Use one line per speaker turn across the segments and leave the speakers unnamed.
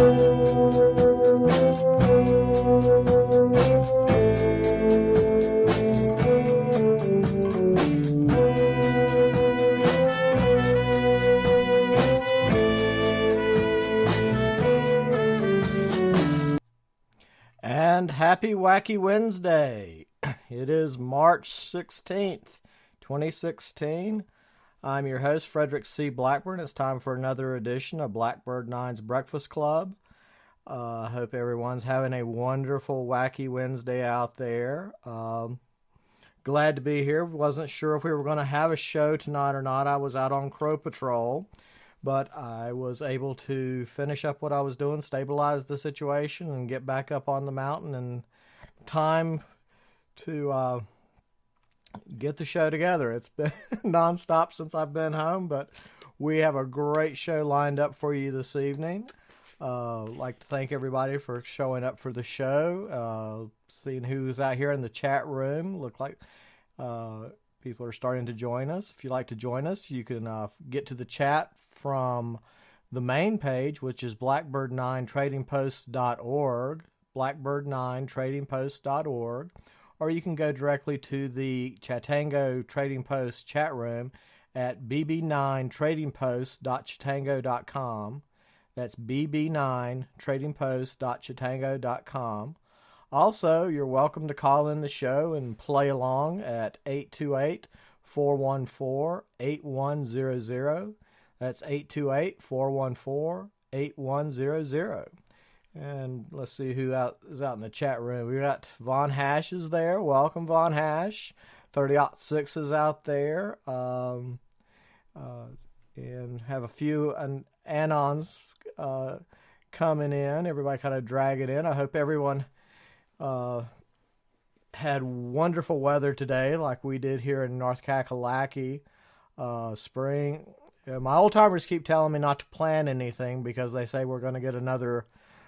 And happy Wacky Wednesday. It is March 16th, 2016. I'm your host, Frederick C. Blackburn. It's time for another edition of Blackbird9's Breakfast Club. I hope everyone's having a wonderful Wacky Wednesday out there. Glad to be here. Wasn't sure if we were going to have a show tonight or not. I was out on Crow Patrol, but I was able to finish up what I was doing, stabilize the situation, and get back up on the mountain in time to get the show together. It's been nonstop since I've been home, but we have a great show lined up for you this evening. I'd like to thank everybody for showing up for the show, seeing who's out here in the chat room. Look like people are starting to join us. If you'd like to join us, you can get to the chat from the main page, which is blackbird9tradingpost.org, blackbird9tradingpost.org, or you can go directly to the Chatango Trading Post chat room at bb9tradingpost.chatango.com. That's bb9tradingpost.chatango.com. Also, you're welcome to call in the show and play along at 828-414-8100. That's 828-414-8100. And let's see who is out in the chat room. We got Von Hash is there. Welcome, Von Hash. 30-06 is out there. And have a few Anons coming in. Everybody kind of dragging in. I hope everyone had wonderful weather today like we did here in North Kakalaki. Spring. My old timers keep telling me not to plan anything because they say we're going to get another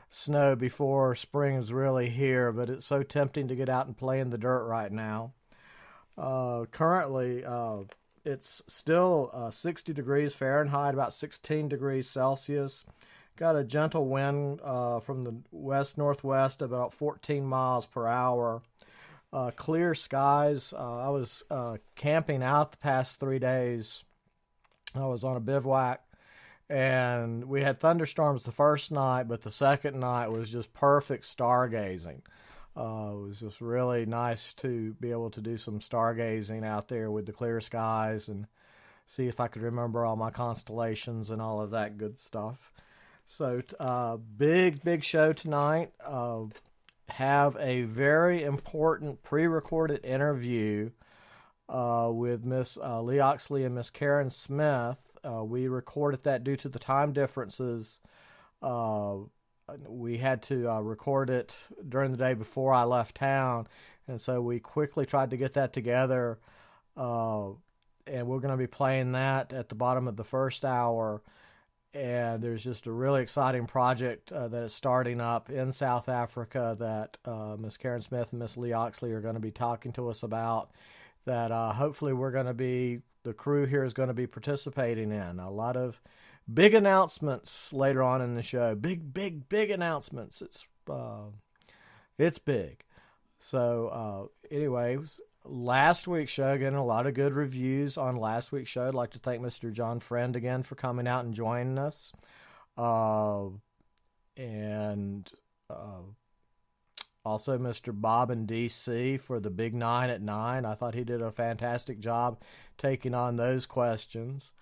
snow before spring is really here, but it's so tempting to get out and play in the dirt right now. Currently, it's still 60 degrees Fahrenheit, about 16 degrees Celsius. Got a gentle wind from the west-northwest, about 14 miles per hour. Clear skies. I was camping out the past 3 days. I was on a bivouac, and we had thunderstorms the first night, but the second night was just perfect stargazing. It was just really nice to be able to do some stargazing out there with the clear skies and see if I could remember all my constellations and all of that good stuff. So big show tonight. Have a very important pre-recorded interview with Miss Leigh Oxley and Miss Karin Smith. We recorded that due to the time differences. We had to record it during the day before I left town, and so we quickly tried to get that together. And we're going to be playing that at the bottom of the first hour. And there's just a really exciting project that is starting up in South Africa that Miss Karin Smith and Miss Leigh Oxley are going to be talking to us about, that hopefully the crew here is going to be participating in. A lot of big announcements later on in the show. Big announcements. It's big. So anyways, last week's show, getting a lot of good reviews on last week's show. I'd like to thank Mr. John Friend again for coming out and joining us. Also Mr. Bob in D.C. for the Big 9 at 9. I thought he did a fantastic job taking on those questions.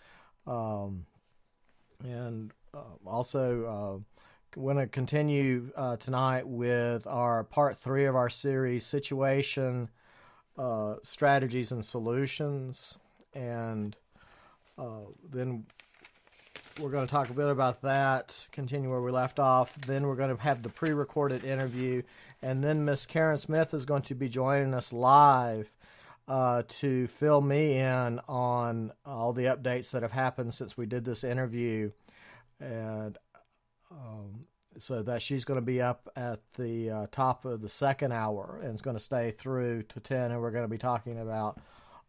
Also going to continue tonight with our part 3 of our series, Situation, Strategies, and Solutions. And then we're going to talk a bit about that, continue where we left off. Then we're going to have the pre-recorded interview. And then Miss Karin Smith is going to be joining us live to fill me in on all the updates that have happened since we did this interview. And so that she's going to be up at the top of the second hour and is going to stay through to 10. And we're going to be talking about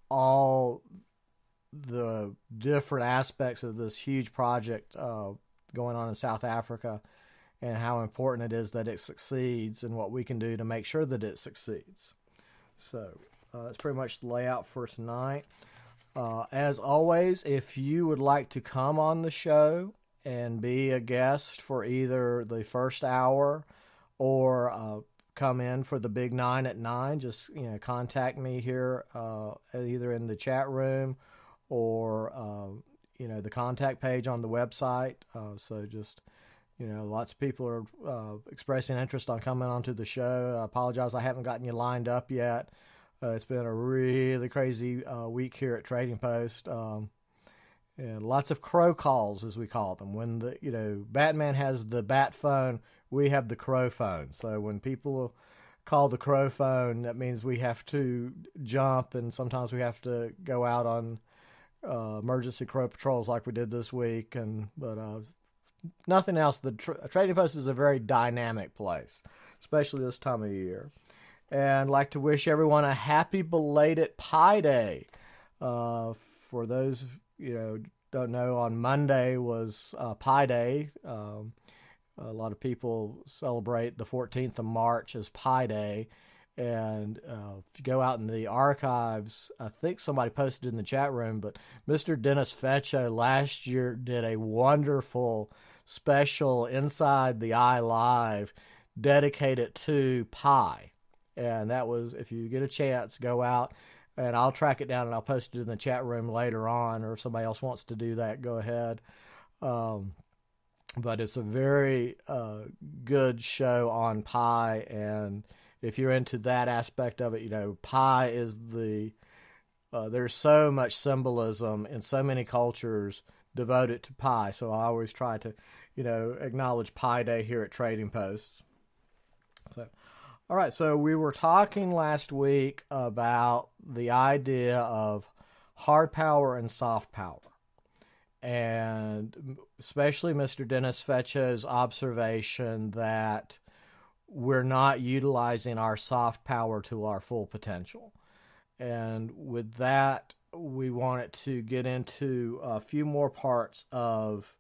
all the different aspects of this huge project going on in South Africa. and how important it is that it succeeds and what we can do to make sure that it succeeds. So that's pretty much the layout for tonight. As always, if you would like to come on the show and be a guest for either the first hour or come in for the Big 9 at 9, just contact me here either in the chat room or the contact page on the website. So just lots of people are expressing interest on coming onto the show. I apologize I haven't gotten you lined up yet. It's been a really crazy week here at Trading Post. And lots of crow calls, as we call them. When Batman has the bat phone, we have the crow phone. So when people call the crow phone, that means we have to jump, and sometimes we have to go out on emergency crow patrols like we did this week. But nothing else. The Trading Post is a very dynamic place, especially this time of year. And I'd like to wish everyone a happy belated Pi Day. For those don't know, on Monday was Pi Day. A lot of people celebrate the 14th of March as Pi Day. And if you go out in the archives, I think somebody posted in the chat room, but Mr. Dennis Fetcho last year did a wonderful special Inside the Eye Live dedicated to Pi. And that was, if you get a chance, go out, and I'll track it down and I'll post it in the chat room later on, or if somebody else wants to do that, go ahead. But it's a very good show on Pi, and if you're into that aspect of it, Pi is there's so much symbolism in so many cultures devoted to Pi, so I always try to, acknowledge Pi Day here at Trading Posts. So, all right, so we were talking last week about the idea of hard power and soft power, and especially Mr. Dennis Fetcho's observation that we're not utilizing our soft power to our full potential. And with that, we wanted to get into a few more parts of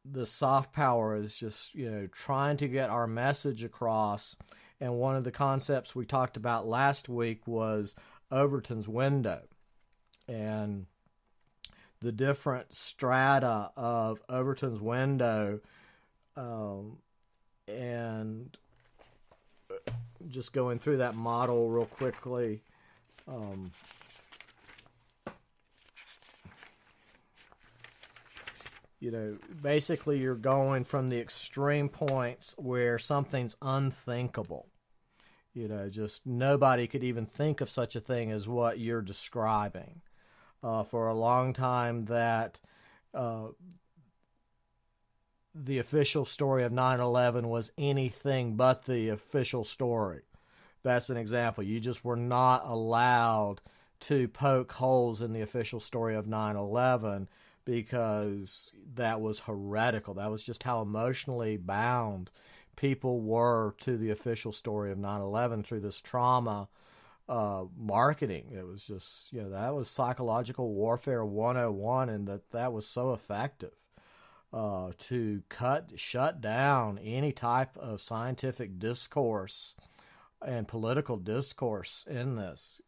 the soft power is just, trying to get our message across. And one of the concepts we talked about last week was Overton's window and the different strata of Overton's window. And just going through that model real quickly. Basically you're going from the extreme points where something's unthinkable. Just nobody could even think of such a thing as what you're describing. For a long time that the official story of 9/11 was anything but the official story. That's an example. You just were not allowed to poke holes in the official story of 9/11 because that was heretical. That was just how emotionally bound people were to the official story of 9/11 through this trauma marketing. It was just, that was psychological warfare 101, and that was so effective to shut down any type of scientific discourse and political discourse in this.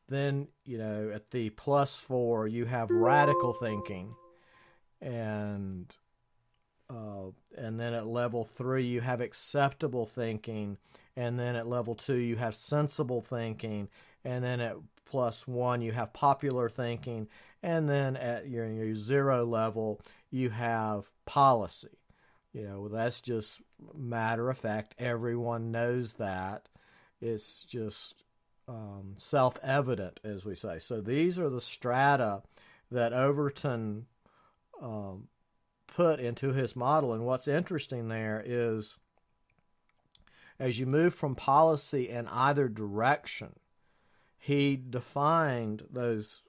Then, at the +4, you have radical thinking, and then at level 3, you have acceptable thinking, and then at level 2, you have sensible thinking, and then at +1, you have popular thinking, and then at your 0 level, you have policy. That's just matter of fact. Everyone knows that. It's just self-evident, as we say. So these are the strata that Overton put into his model. And what's interesting there is, as you move from policy in either direction, he defined those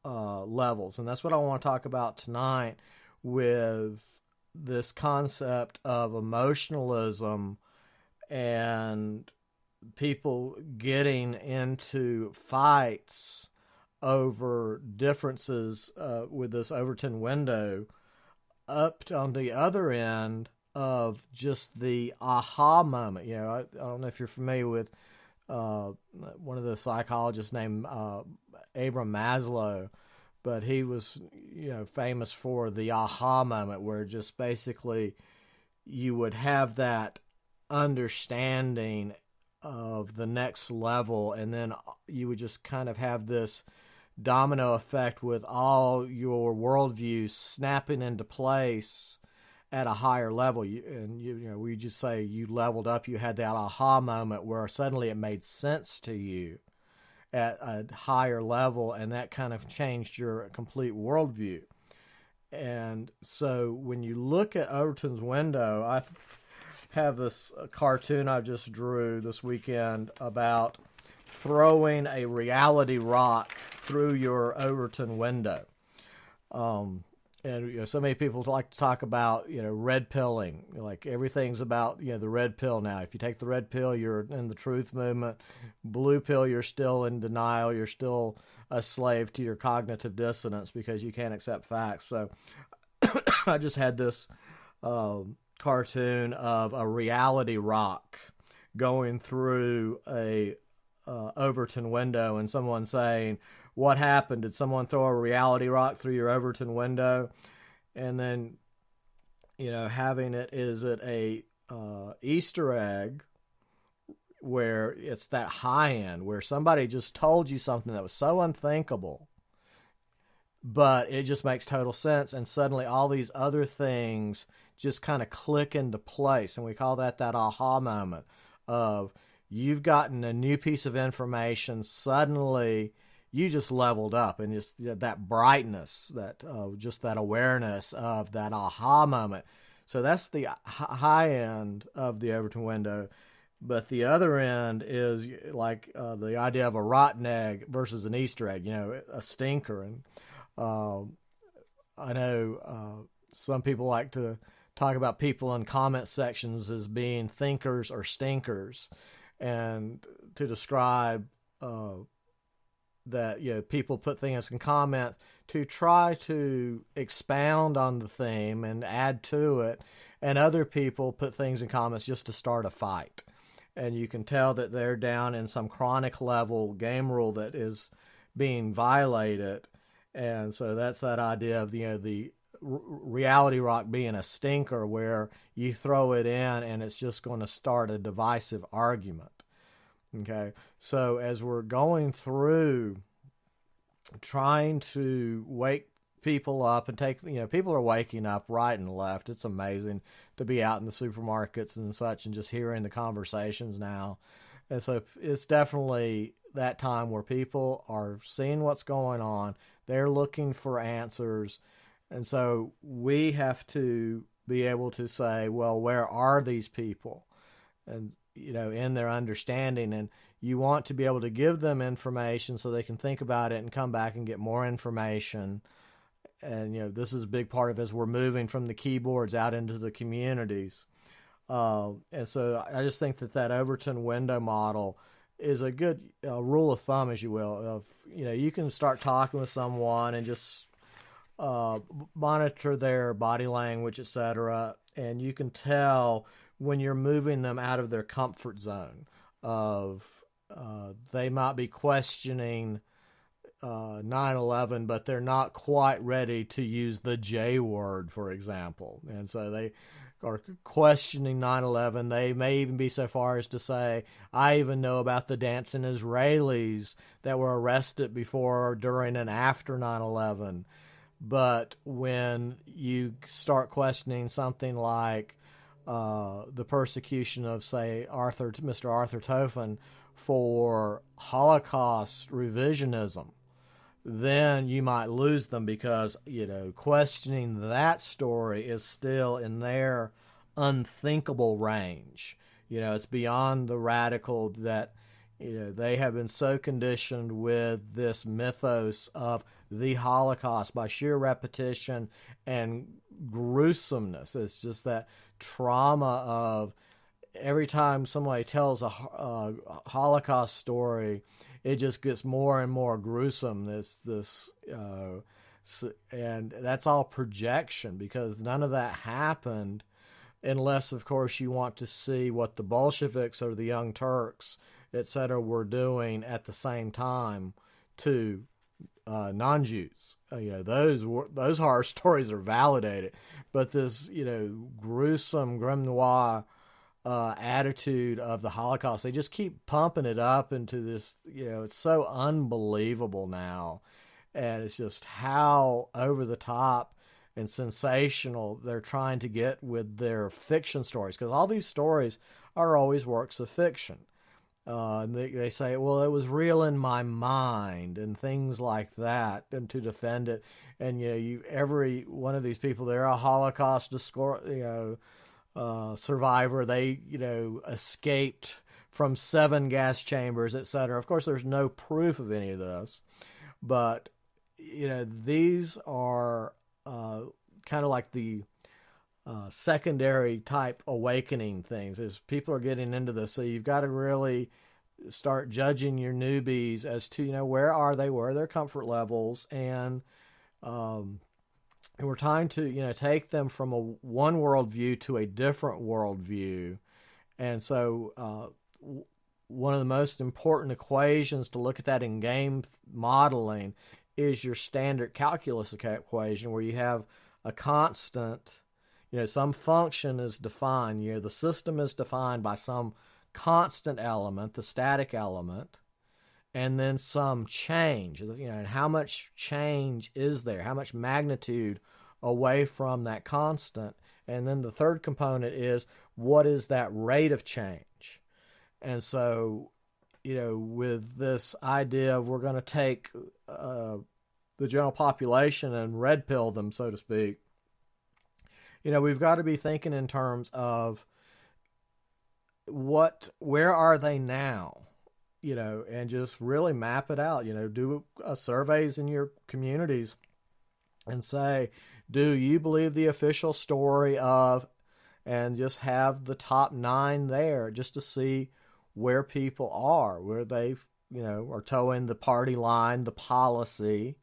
levels. And that's what I want to talk about tonight with this concept of emotionalism and people getting into fights over differences with this Overton window up on the other end of just the aha moment. I don't know if you're familiar with one of the psychologists named Abraham Maslow, but he was famous for the aha moment, where just basically you would have that understanding of the next level, and then you would just kind of have this domino effect with all your worldviews snapping into place at a higher level. We just say you leveled up, you had that aha moment where suddenly it made sense to you at a higher level, and that kind of changed your complete worldview. And so when you look at Overton's window, I have this cartoon I just drew this weekend about throwing a reality rock through your Overton window. And so many people like to talk about red pilling. Like everything's about the red pill now. If you take the red pill, you're in the truth movement. Blue pill, you're still in denial. You're still a slave to your cognitive dissonance because you can't accept facts. So I just had this cartoon of a reality rock going through a Overton window, and someone saying, "What happened? Did someone throw a reality rock through your Overton window?" And then, having it, is it a Easter egg where it's that high end where somebody just told you something that was so unthinkable, but it just makes total sense, and suddenly all these other things just kind of click into place, and we call that aha moment of you've gotten a new piece of information, suddenly you just leveled up, and just that brightness, that just that awareness of that aha moment. So that's the high end of the Overton window. But the other end is like the idea of a rotten egg versus an Easter egg, a stinker. And I know some people like to talk about people in comment sections as being thinkers or stinkers, and to describe that people put things in comments to try to expound on the theme and add to it, and other people put things in comments just to start a fight. And you can tell that they're down in some chronic level game rule that is being violated. And so that's that idea of the reality rock being a stinker, where you throw it in and it's just going to start a divisive argument. Okay, so as we're going through trying to wake people up and take, people are waking up right and left. It's amazing to be out in the supermarkets and such and just hearing the conversations now. And so it's definitely that time where people are seeing what's going on. They're looking for answers. And so we have to be able to say, well, where are these people? And, in their understanding. And you want to be able to give them information so they can think about it and come back and get more information. And, this is a big part of as we're moving from the keyboards out into the communities. And so I just think that Overton window model is a good rule of thumb, as you will, of, you can start talking with someone and just monitor their body language, etc. And you can tell when you're moving them out of their comfort zone of they might be questioning 9/11, but they're not quite ready to use the J word, for example. And so they are questioning 9/11. They may even be so far as to say, I even know about the dancing Israelis that were arrested before, during, and after 9/11. But when you start questioning something like the persecution of, say, Mr. Arthur Topham for Holocaust revisionism, then you might lose them because, questioning that story is still in their unthinkable range. It's beyond the radical that, they have been so conditioned with this mythos of the Holocaust by sheer repetition and gruesomeness. It's just that trauma of every time somebody tells a Holocaust story, it just gets more and more gruesome. This And that's all projection, because none of that happened, unless, of course, you want to see what the Bolsheviks or the Young Turks, etc., were doing at the same time to non-Jews. Those horror stories are validated, but this gruesome grimoire attitude of the Holocaust, they just keep pumping it up into this. It's so unbelievable now, and it's just how over the top and sensational they're trying to get with their fiction stories, because all these stories are always works of fiction. And they say, well, it was real in my mind, and things like that, and to defend it. And every one of these people, they're a Holocaust survivor. They escaped from 7 gas chambers, etc. Of course, there's no proof of any of this, but these are kind of like the secondary type awakening things, as people are getting into this. So you've got to really start judging your newbies as to where are they, where are their comfort levels, and we're trying to take them from one worldview to a different worldview. And so one of the most important equations to look at that in game modeling is your standard calculus equation, where you have a constant. Some function is defined. The system is defined by some constant element, the static element, and then some change. And how much change is there? How much magnitude away from that constant? And then the third component is, what is that rate of change? And so, with this idea of we're going to take the general population and red pill them, so to speak, we've got to be thinking in terms of where are they now, and just really map it out. Do surveys in your communities and say, do you believe the official story of, and just have the top 9 there just to see where people are, where they, are towing the party line, the policy,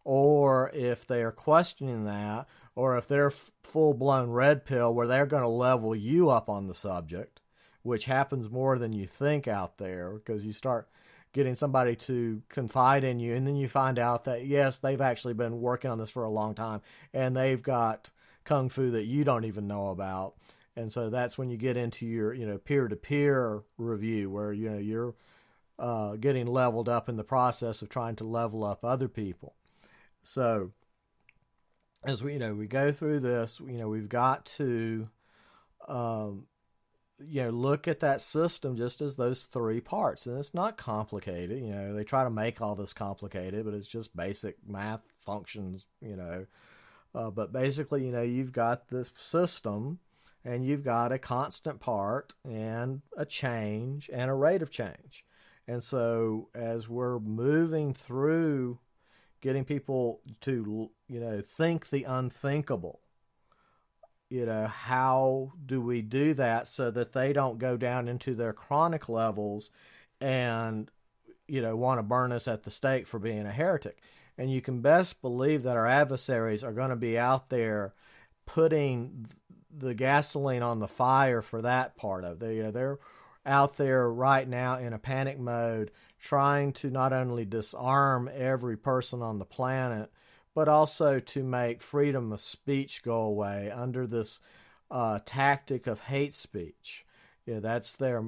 or if they are questioning that, or if they're full-blown red pill where they're going to level you up on the subject, which happens more than you think out there, because you start getting somebody to confide in you, and then you find out that, yes, they've actually been working on this for a long time, and they've got kung fu that you don't even know about. And so that's when you get into your peer-to-peer review, where you're getting leveled up in the process of trying to level up other people. So as we go through this, we've got to look at that system just as those 3 parts. And it's not complicated. They try to make all this complicated, but it's just basic math functions. But basically, you've got this system, and you've got a constant part and a change and a rate of change. And so as we're moving through getting people to, think the unthinkable, how do we do that so that they don't go down into their chronic levels and, want to burn us at the stake for being a heretic? And you can best believe that our adversaries are going to be out there putting the gasoline on the fire for that part of it. They're out there right now in a panic mode, trying to not only disarm every person on the planet, but also to make freedom of speech go away under this tactic of hate speech. That's their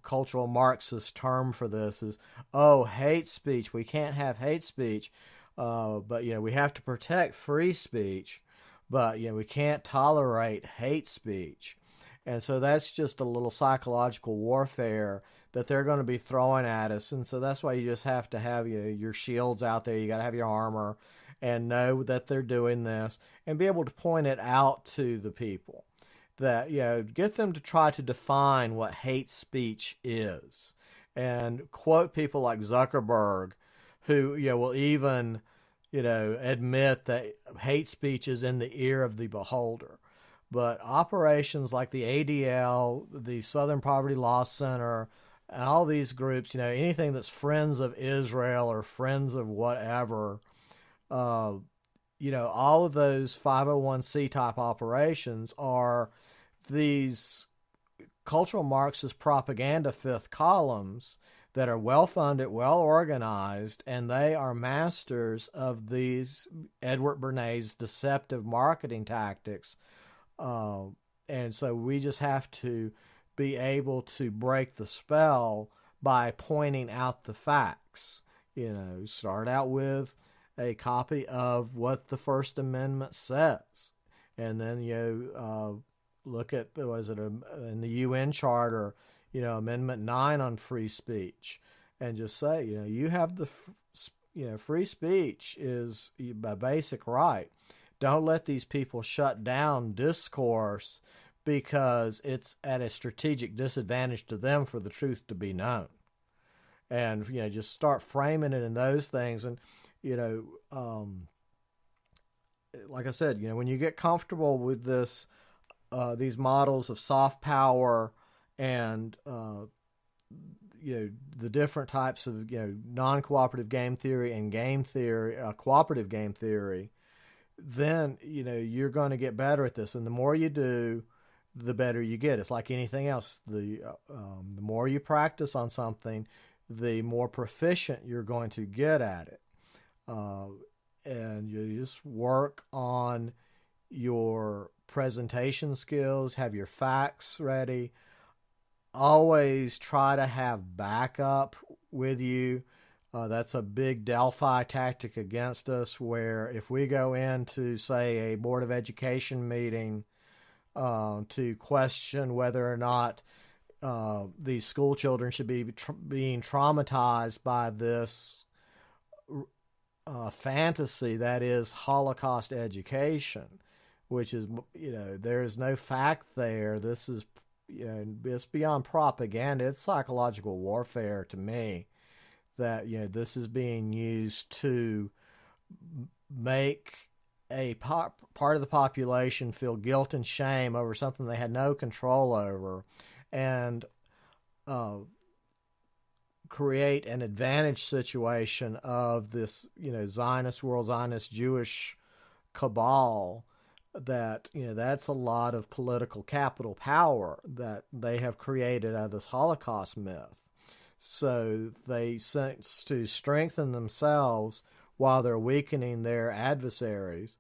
cultural Marxist term for this is, hate speech. We can't have hate speech, but we have to protect free speech, but we can't tolerate hate speech. And so that's just a little psychological warfare that they're going to be throwing at us. And so that's why you just have to have your shields out there. You got to have your armor and know that they're doing this and be able to point it out to the people. That, get them to try to define what hate speech is. And quote people like Zuckerberg, who will even, admit that hate speech is in the ear of the beholder. But operations like the ADL, the Southern Poverty Law Center, and all these groups, anything that's Friends of Israel or Friends of whatever, all of those 501c type operations are these cultural Marxist propaganda fifth columns that are well funded, well organized, and they are masters of these Edward Bernays' deceptive marketing tactics. And so we just have to be able to break the spell by pointing out the facts. Start out with a copy of what the First Amendment says, and then look at in the UN Charter, Amendment 9 on free speech, and just say, you have free speech is a basic right. Don't let these people shut down discourse because it's at a strategic disadvantage to them for the truth to be known. And, just start framing it in those things. And, like I said, when you get comfortable with these models of soft power and, the different types of, non-cooperative game theory and game theory, cooperative game theory, then, you're going to get better at this. And the more you do, the better you get. It's like anything else. The more you practice on something, the more proficient you're going to get at it. And you just work on your presentation skills, have your facts ready. Always try to have backup with you. That's a big Delphi tactic against us, where if we go into, say, a Board of Education meeting to question whether or not these school children should be being traumatized by this fantasy that is Holocaust education, which is, there is no fact there. This is, it's beyond propaganda. It's psychological warfare to me, that, this is being used to make a part of the population feel guilt and shame over something they had no control over, and create an advantage situation of this, Zionist world, Zionist Jewish cabal, that, that's a lot of political capital power that they have created out of this Holocaust myth. So they sense to strengthen themselves while they're weakening their adversaries,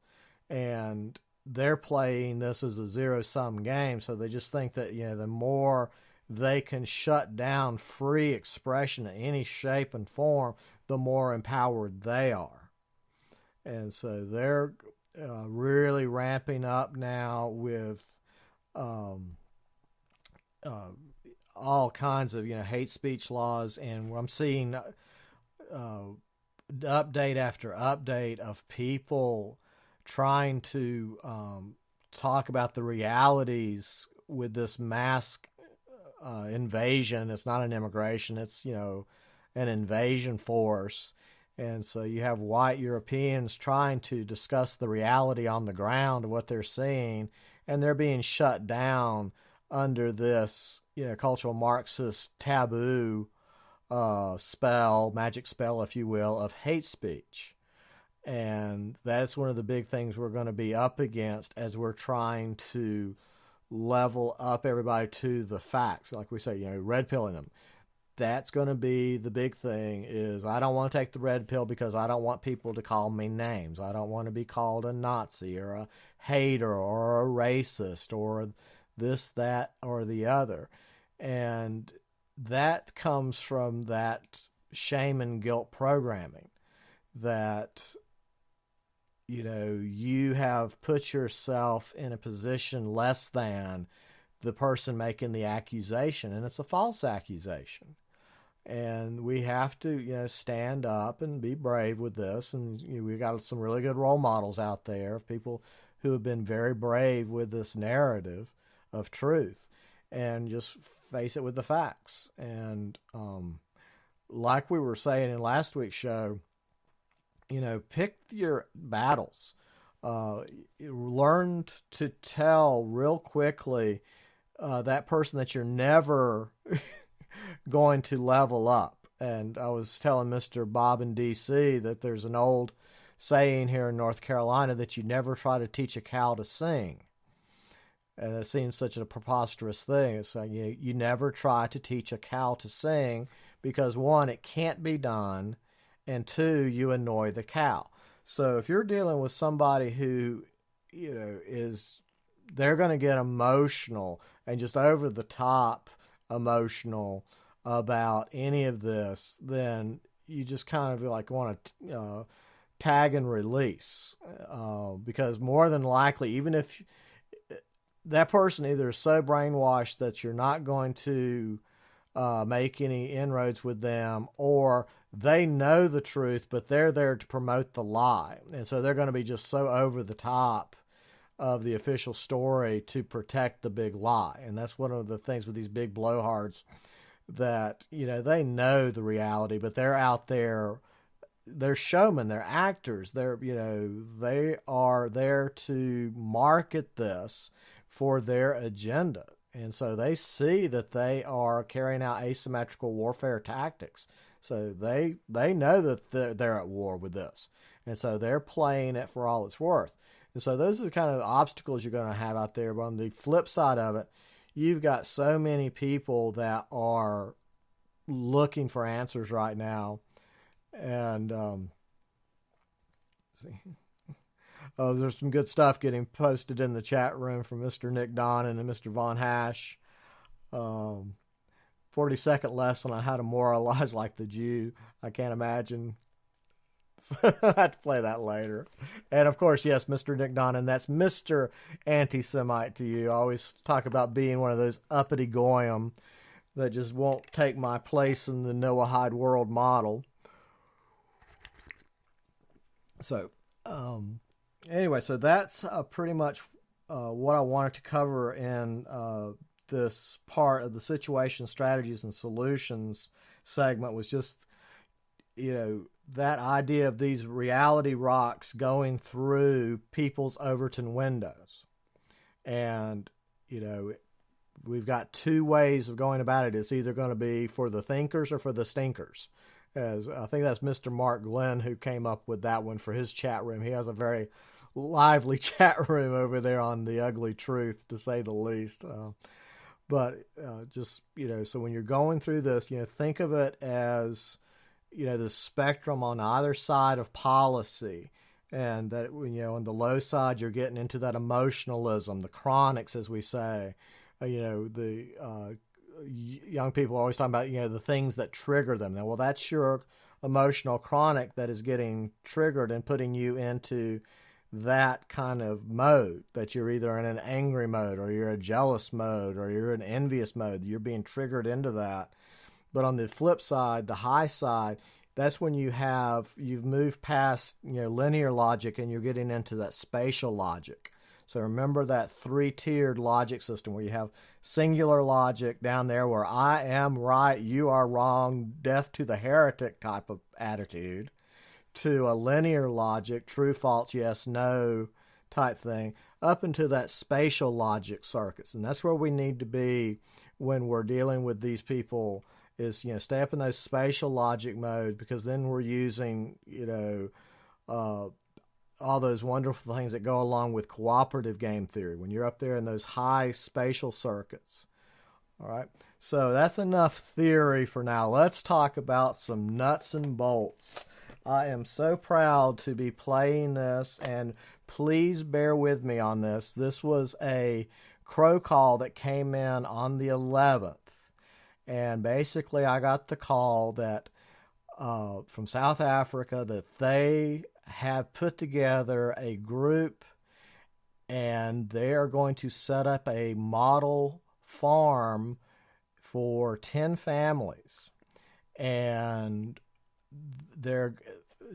and they're playing this as a zero-sum game. So they just think that, the more they can shut down free expression in any shape and form, the more empowered they are. And so they're really ramping up now with all kinds of, hate speech laws. And I'm seeing update after update of people trying to talk about the realities with this mass invasion. It's not an immigration, it's, an invasion force. And so you have white Europeans trying to discuss the reality on the ground of what they're seeing, and they're being shut down under this, cultural Marxist taboo spell, magic spell, if you will, of hate speech. And that's one of the big things we're going to be up against as we're trying to level up everybody to the facts. Like we say, red pilling them. That's going to be the big thing, is I don't want to take the red pill because I don't want people to call me names. I don't want to be called a Nazi or a hater or a racist or this, that, or the other. And that comes from that shame and guilt programming, that, you have put yourself in a position less than the person making the accusation, and it's a false accusation. And we have to, stand up and be brave with this. And we've got some really good role models out there of people who have been very brave with this narrative of truth, and just face it with the facts. And like we were saying in last week's show, pick your battles. Learn to tell real quickly that person that you're never going to level up. And I was telling Mr. Bob in D.C. that there's an old saying here in North Carolina that you never try to teach a cow to sing. And it seems such a preposterous thing. It's like you never try to teach a cow to sing because, one, it can't be done, and two, you annoy the cow. So if you're dealing with somebody who, they're going to get emotional and just over the top emotional about any of this, then you just kind of like want to tag and release, because more than likely, even if that person either is so brainwashed that you're not going to make any inroads with them, or they know the truth, but they're there to promote the lie. And so they're going to be just so over the top of the official story to protect the big lie. And that's one of the things with these big blowhards that, they know the reality, but they're out there, they're showmen, they're actors, they are there to market this for their agenda. And so they see that they are carrying out asymmetrical warfare tactics. So they know that they're at war with this. And so they're playing it for all it's worth. And so those are the kind of obstacles you're going to have out there. But on the flip side of it, you've got so many people that are looking for answers right now. And there's some good stuff getting posted in the chat room from Mr. Nick Donnan and Mr. Von Hash. 40-second lesson on how to moralize like the Jew. I can't imagine. I have to play that later. And of course, yes, Mr. Nick Donnan, that's Mr. Anti-Semite to you. I always talk about being one of those uppity goyim that just won't take my place in the Noahide world model. So, anyway, so that's pretty much what I wanted to cover in this part of the situation, strategies, and solutions segment, was just, that idea of these reality rocks going through people's Overton windows. And, we've got two ways of going about it. It's either going to be for the thinkers or for the stinkers. As I think that's Mr. Mark Glenn who came up with that one for his chat room. He has a very lively chat room over there on The Ugly Truth, to say the least. But just, so when you're going through this, think of it as, the spectrum on either side of policy. And that, on the low side, you're getting into that emotionalism, the chronics, as we say. The young people are always talking about, the things that trigger them. Now, well, that's your emotional chronic that is getting triggered and putting you into that kind of mode, that you're either in an angry mode, or you're a jealous mode, or you're in envious mode. You're being triggered into that. But on the flip side, the high side, that's when you've moved past, linear logic, and you're getting into that spatial logic. So remember that 3-tiered logic system where you have singular logic down there where I am right, you are wrong, death to the heretic type of attitude, to a linear logic, true, false, yes, no type thing, up into that spatial logic circuits. And that's where we need to be when we're dealing with these people, is, stay up in those spatial logic mode, because then we're using, all those wonderful things that go along with cooperative game theory when you're up there in those high spatial circuits. All right. So that's enough theory for now. Let's talk about some nuts and bolts. I am so proud to be playing this, and please bear with me on this. This was a crow call that came in on the 11th. And basically I got the call that from South Africa that they have put together a group, and they are going to set up a model farm for 10 families. And they're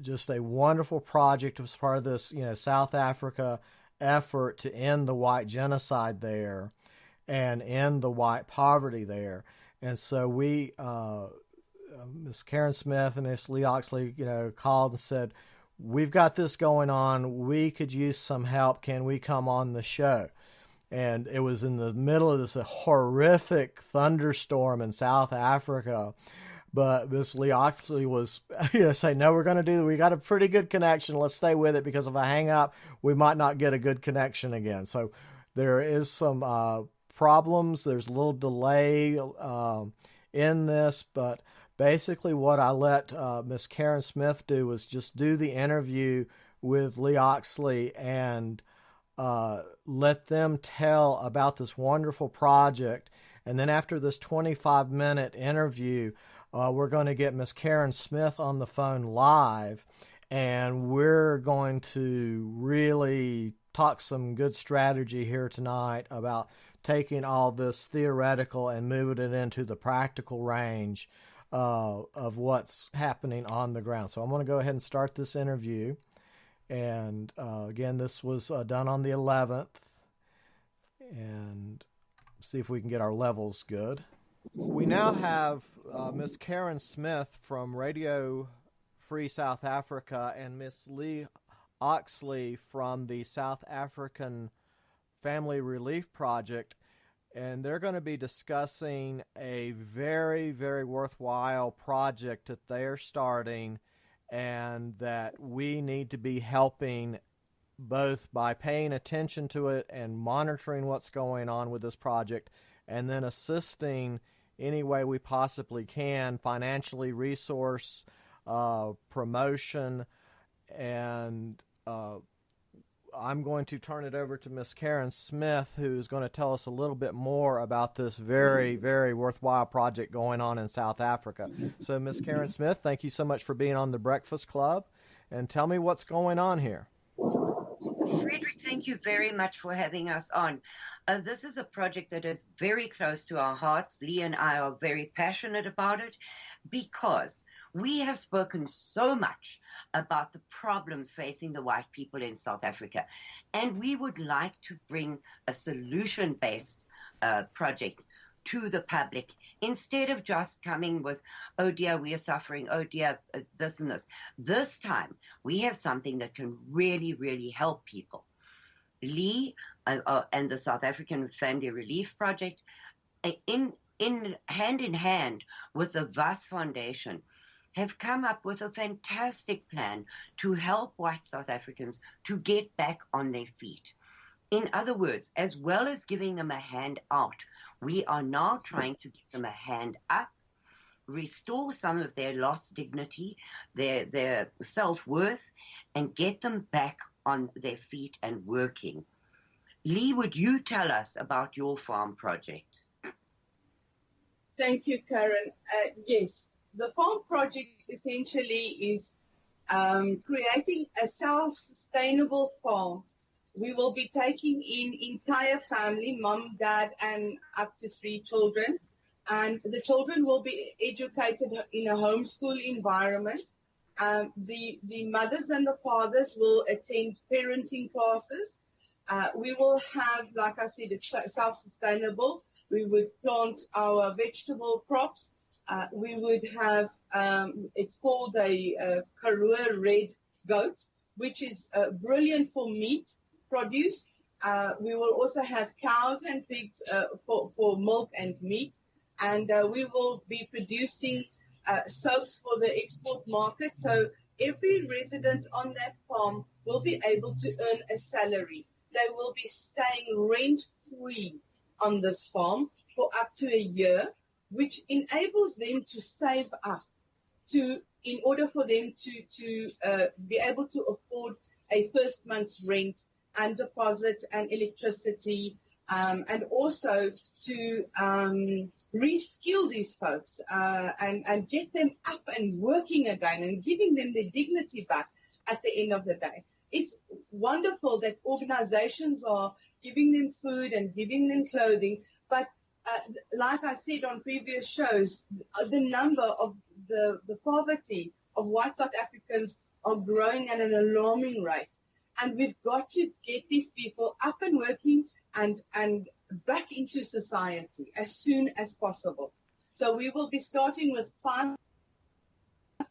just a wonderful project as part of this, South Africa effort to end the white genocide there and end the white poverty there. And so we, Miss Karin Smith and Miss Leigh Oxley, called and said, we've got this going on. We could use some help. Can we come on the show? And it was in the middle of this horrific thunderstorm in South Africa. But Miss Leigh Oxley was saying, no, we got a pretty good connection. Let's stay with it, because if I hang up, we might not get a good connection again. So there is some problems. There's a little delay in this, but basically what I let Miss Karin Smith do was just do the interview with Leigh Oxley and let them tell about this wonderful project. And then after this 25-minute interview, we're going to get Miss Karin Smith on the phone live, and we're going to really talk some good strategy here tonight about taking all this theoretical and moving it into the practical range of what's happening on the ground. So I'm going to go ahead and start this interview. And again, this was done on the 11th. And see if we can get our levels good. We now have Miss Karin Smith from Radio Free South Africa and Miss Leigh Oxley from the South African Family Relief Project, and they're going to be discussing a very, very worthwhile project that they're starting and that we need to be helping both by paying attention to it and monitoring what's going on with this project, and then assisting any way we possibly can, financially, resource, promotion, and I'm going to turn it over to Miss Karin Smith, who's going to tell us a little bit more about this very, very worthwhile project going on in South Africa. So, Miss Karin Smith, thank you so much for being on the Breakfast Club, and tell me what's going on here.
Frederick, thank you very much for having us on. This is a project that is very close to our hearts. Leigh and I are very passionate about it because we have spoken so much about the problems facing the white people in South Africa, and we would like to bring a solution-based project to the public instead of just coming with, oh dear, we are suffering, oh dear, this and this. This time, we have something that can really, really help people. Leigh and the South African Family Relief Project, in hand in hand with the VAS Foundation, have come up with a fantastic plan to help white South Africans to get back on their feet. In other words, as well as giving them a hand out, we are now trying to give them a hand up, restore some of their lost dignity, their self-worth, and get them back on their feet and working. Leigh, would you tell us about your farm project?
Thank you, Karin. Yes, the farm project essentially is creating a self-sustainable farm. We will be taking in entire family, mom, dad, and up to 3 children. And the children will be educated in a homeschool environment. The mothers and the fathers will attend parenting classes. We will have, like I said, it's self-sustainable. We would plant our vegetable crops. We would have, it's called a Karoo red goat, which is brilliant for meat produce. We will also have cows and pigs for milk and meat. And we will be producing soaps for the export market. So every resident on that farm will be able to earn a salary. They will be staying rent-free on this farm for up to a year, which enables them to save up in order for them to be able to afford a first month's rent and deposit and electricity, and also to reskill these folks and get them up and working again and giving them their dignity back at the end of the day. It's wonderful that organizations are giving them food and giving them clothing, but like I said on previous shows, the number of the poverty of white South Africans are growing at an alarming rate. And we've got to get these people up and working and back into society as soon as possible. So we will be starting with 5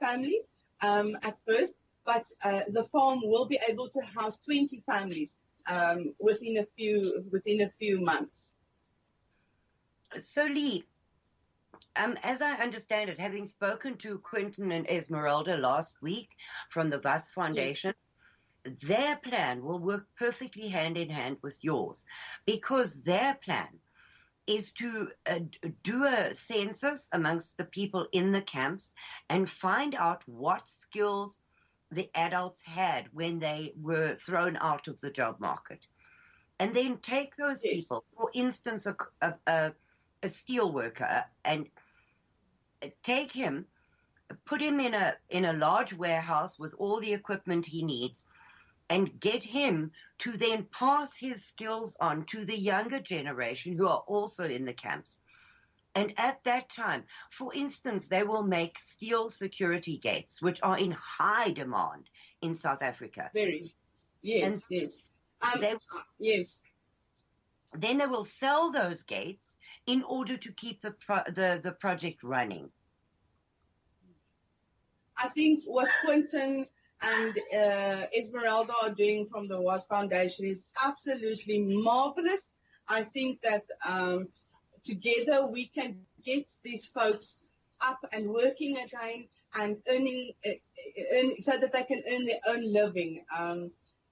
families at first, but the farm will be able to house 20 families within a few months.
So Leigh, As I understand it, having spoken to Quentin and Esmeralda last week from the Bus Foundation, their plan will work perfectly hand in hand with yours, because their plan is to do a census amongst the people in the camps and find out what skills the adults had when they were thrown out of the job market. And then take those people, for instance, a steel worker, and take him, put him in a large warehouse with all the equipment he needs, and get him to then pass his skills on to the younger generation who are also in the camps. And at that time, for instance, they will make steel security gates, which are in high demand in South Africa.
Very. Yes,
and
yes.
Yes. Then they will sell those gates in order to keep the project running.
I think what Quentin and Esmeralda are doing from the WAS Foundation is absolutely marvelous. I think that together we can get these folks up and working again and earning so that they can earn their own living.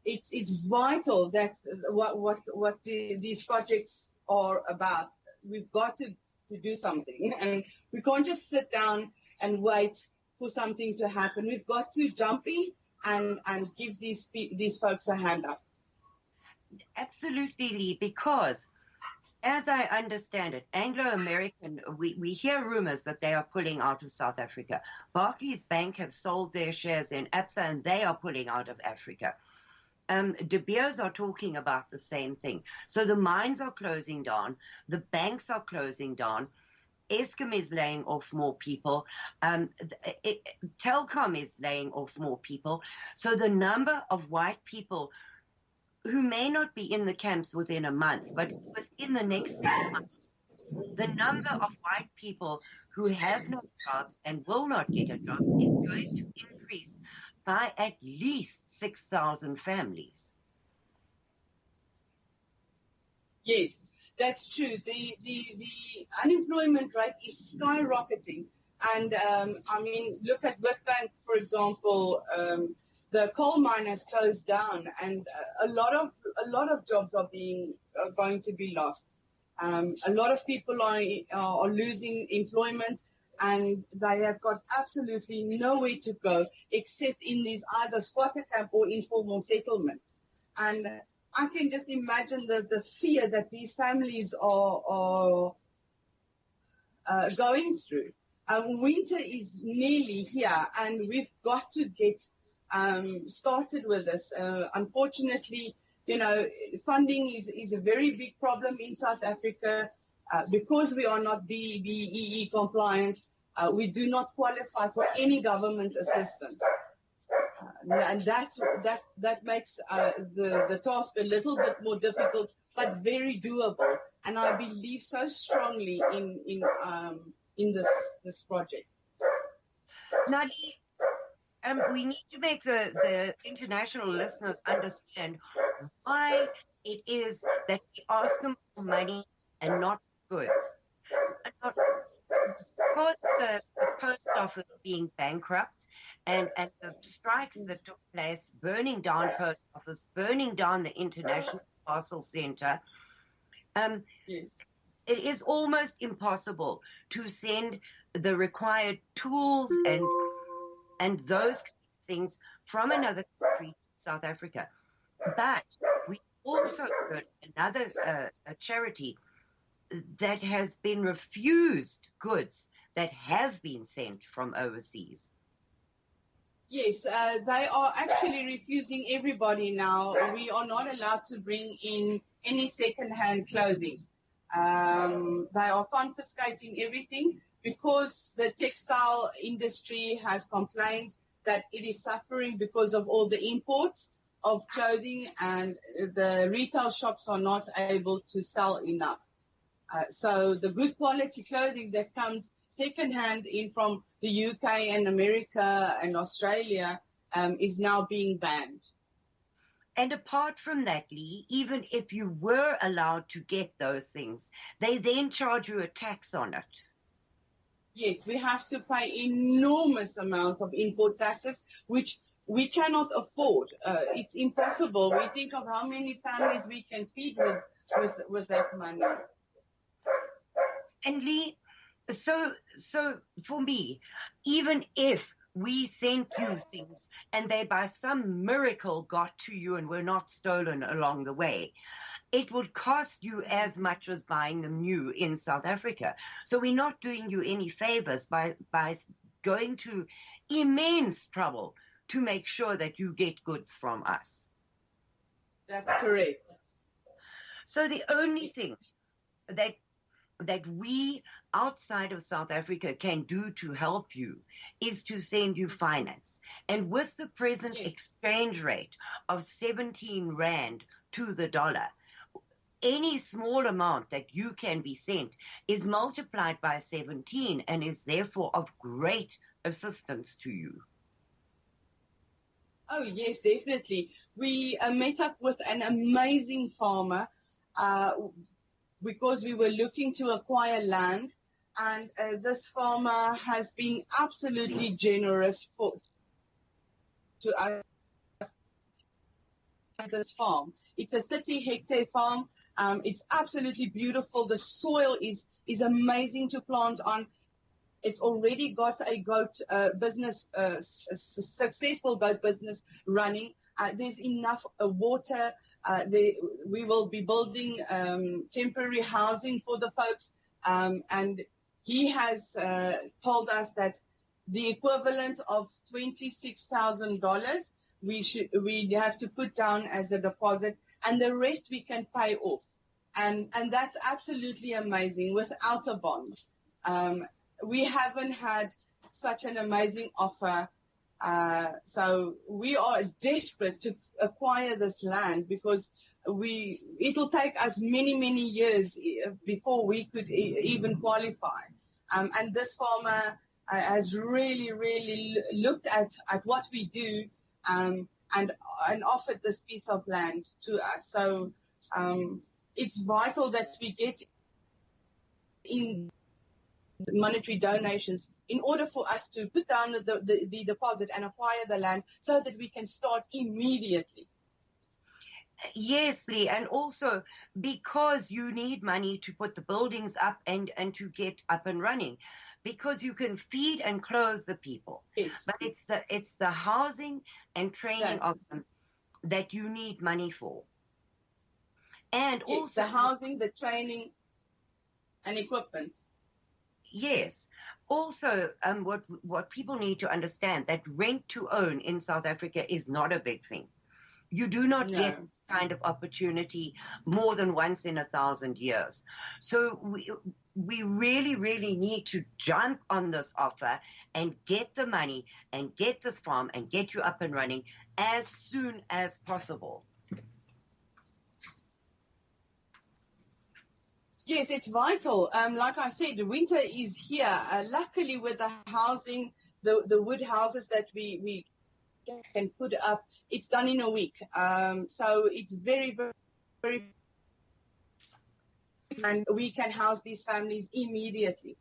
It's vital that what these projects are about. We've got to do something, and we can't just sit down and wait for something to happen. We've got to jump in and give these folks a hand up.
Absolutely, Leigh, because as I understand it, Anglo-American, we hear rumors that they are pulling out of South Africa. Barclays Bank have sold their shares in Absa, and they are pulling out of Africa. De Beers are talking about the same thing. So the mines are closing down. The banks are closing down. Eskom is laying off more people. Telkom is laying off more people. So the number of white people who may not be in the camps within a month, but within the next 6 months, the number of white people who have no jobs and will not get a job is going to increase by at least 6,000 families.
Yes, that's true. The unemployment rate is skyrocketing. And, I mean, look at Witbank, for example. The coal mine has closed down, and a lot of jobs are going to be lost. A lot of people are losing employment, and they have got absolutely nowhere to go except in these either squatter camp or informal settlements. And I can just imagine the fear that these families are going through. Winter is nearly here, and we've got to get started with this. Unfortunately, funding is a very big problem in South Africa. Because we are not BEE compliant, we do not qualify for any government assistance. And that makes the task a little bit more difficult, but very doable. And I believe so strongly in this project.
Now, Leigh, we need to make the international listeners understand why it is that we ask them for money and not goods. Because the post office being bankrupt and the strikes that took place, burning down post office, burning down the International Parcel Center,
Yes.
It is almost impossible to send the required tools and those things from another country, South Africa. But we also got another a charity that has been refused goods that have been sent from overseas.
Yes, they are actually refusing everybody now. We are not allowed to bring in any second-hand clothing. They are confiscating everything because the textile industry has complained that it is suffering because of all the imports of clothing, and the retail shops are not able to sell enough. So the good quality clothing that comes second-hand in from the UK and America and Australia is now being banned.
And apart from that, Leigh, even if you were allowed to get those things, they then charge you a tax on it.
Yes, we have to pay enormous amount of import taxes, which we cannot afford. It's impossible. We think of how many families we can feed with that money.
And Leigh, so for me, even if we sent you things and they by some miracle got to you and were not stolen along the way, it would cost you as much as buying them new in South Africa. So we're not doing you any favors by going to immense trouble to make sure that you get goods from us.
That's correct.
So the only thing that we outside of South Africa can do to help you is to send you finance. And with the present exchange rate of 17 Rand to the dollar, any small amount that you can be sent is multiplied by 17 and is therefore of great assistance to you.
Oh, yes, definitely. We met up with an amazing farmer because we were looking to acquire land, and this farmer has been absolutely generous to us at this farm. It's a 30-hectare farm. It's absolutely beautiful. The soil is amazing to plant on. It's already got a goat business, successful goat business running. There's enough water. We will be building temporary housing for the folks. And he has told us that the equivalent of $26,000 we have to put down as a deposit, and the rest we can pay off. And that's absolutely amazing without a bond. We haven't had such an amazing offer. So we are desperate to acquire this land because it'll take us many, many years before we could even qualify. And this farmer has really, really looked at what we do and offered this piece of land to us. So it's vital that we get in monetary donations in order for us to put down the deposit and acquire the land so that we can start immediately.
Yes, Leigh, and also because you need money to put the buildings up and to get up and running, because you can feed and clothe the people.
Yes.
But it's the housing and training of them that you need money for. And
yes,
also
the housing, the training, and equipment.
Yes. Also, what people need to understand that rent to own in South Africa is not a big thing. You do not get this kind of opportunity more than once in 1,000 years. So we really, really need to jump on this offer and get the money and get this farm and get you up and running as soon as possible.
Yes, it's vital. Like I said, the winter is here. Luckily, with the housing, the wood houses that we can put up, it's done in a week. So it's very, very, very, and we can house these families immediately,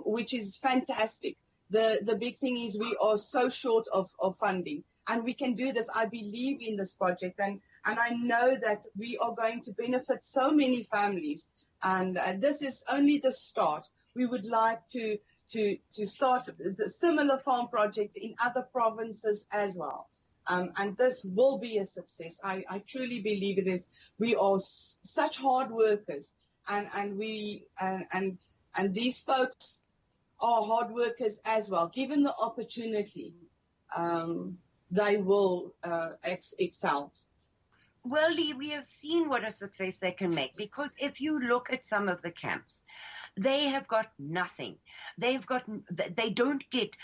which is fantastic. The big thing is we are so short of funding, and we can do this. I believe in this project, and I know that we are going to benefit so many families. And this is only the start. We would like to start the similar farm projects in other provinces as well. And this will be a success. I truly believe in it. We are such hard workers, and these folks are hard workers as well. Given the opportunity, they will excel.
Well, Leigh, we have seen what a success they can make, because if you look at some of the camps, they have got nothing. They don't get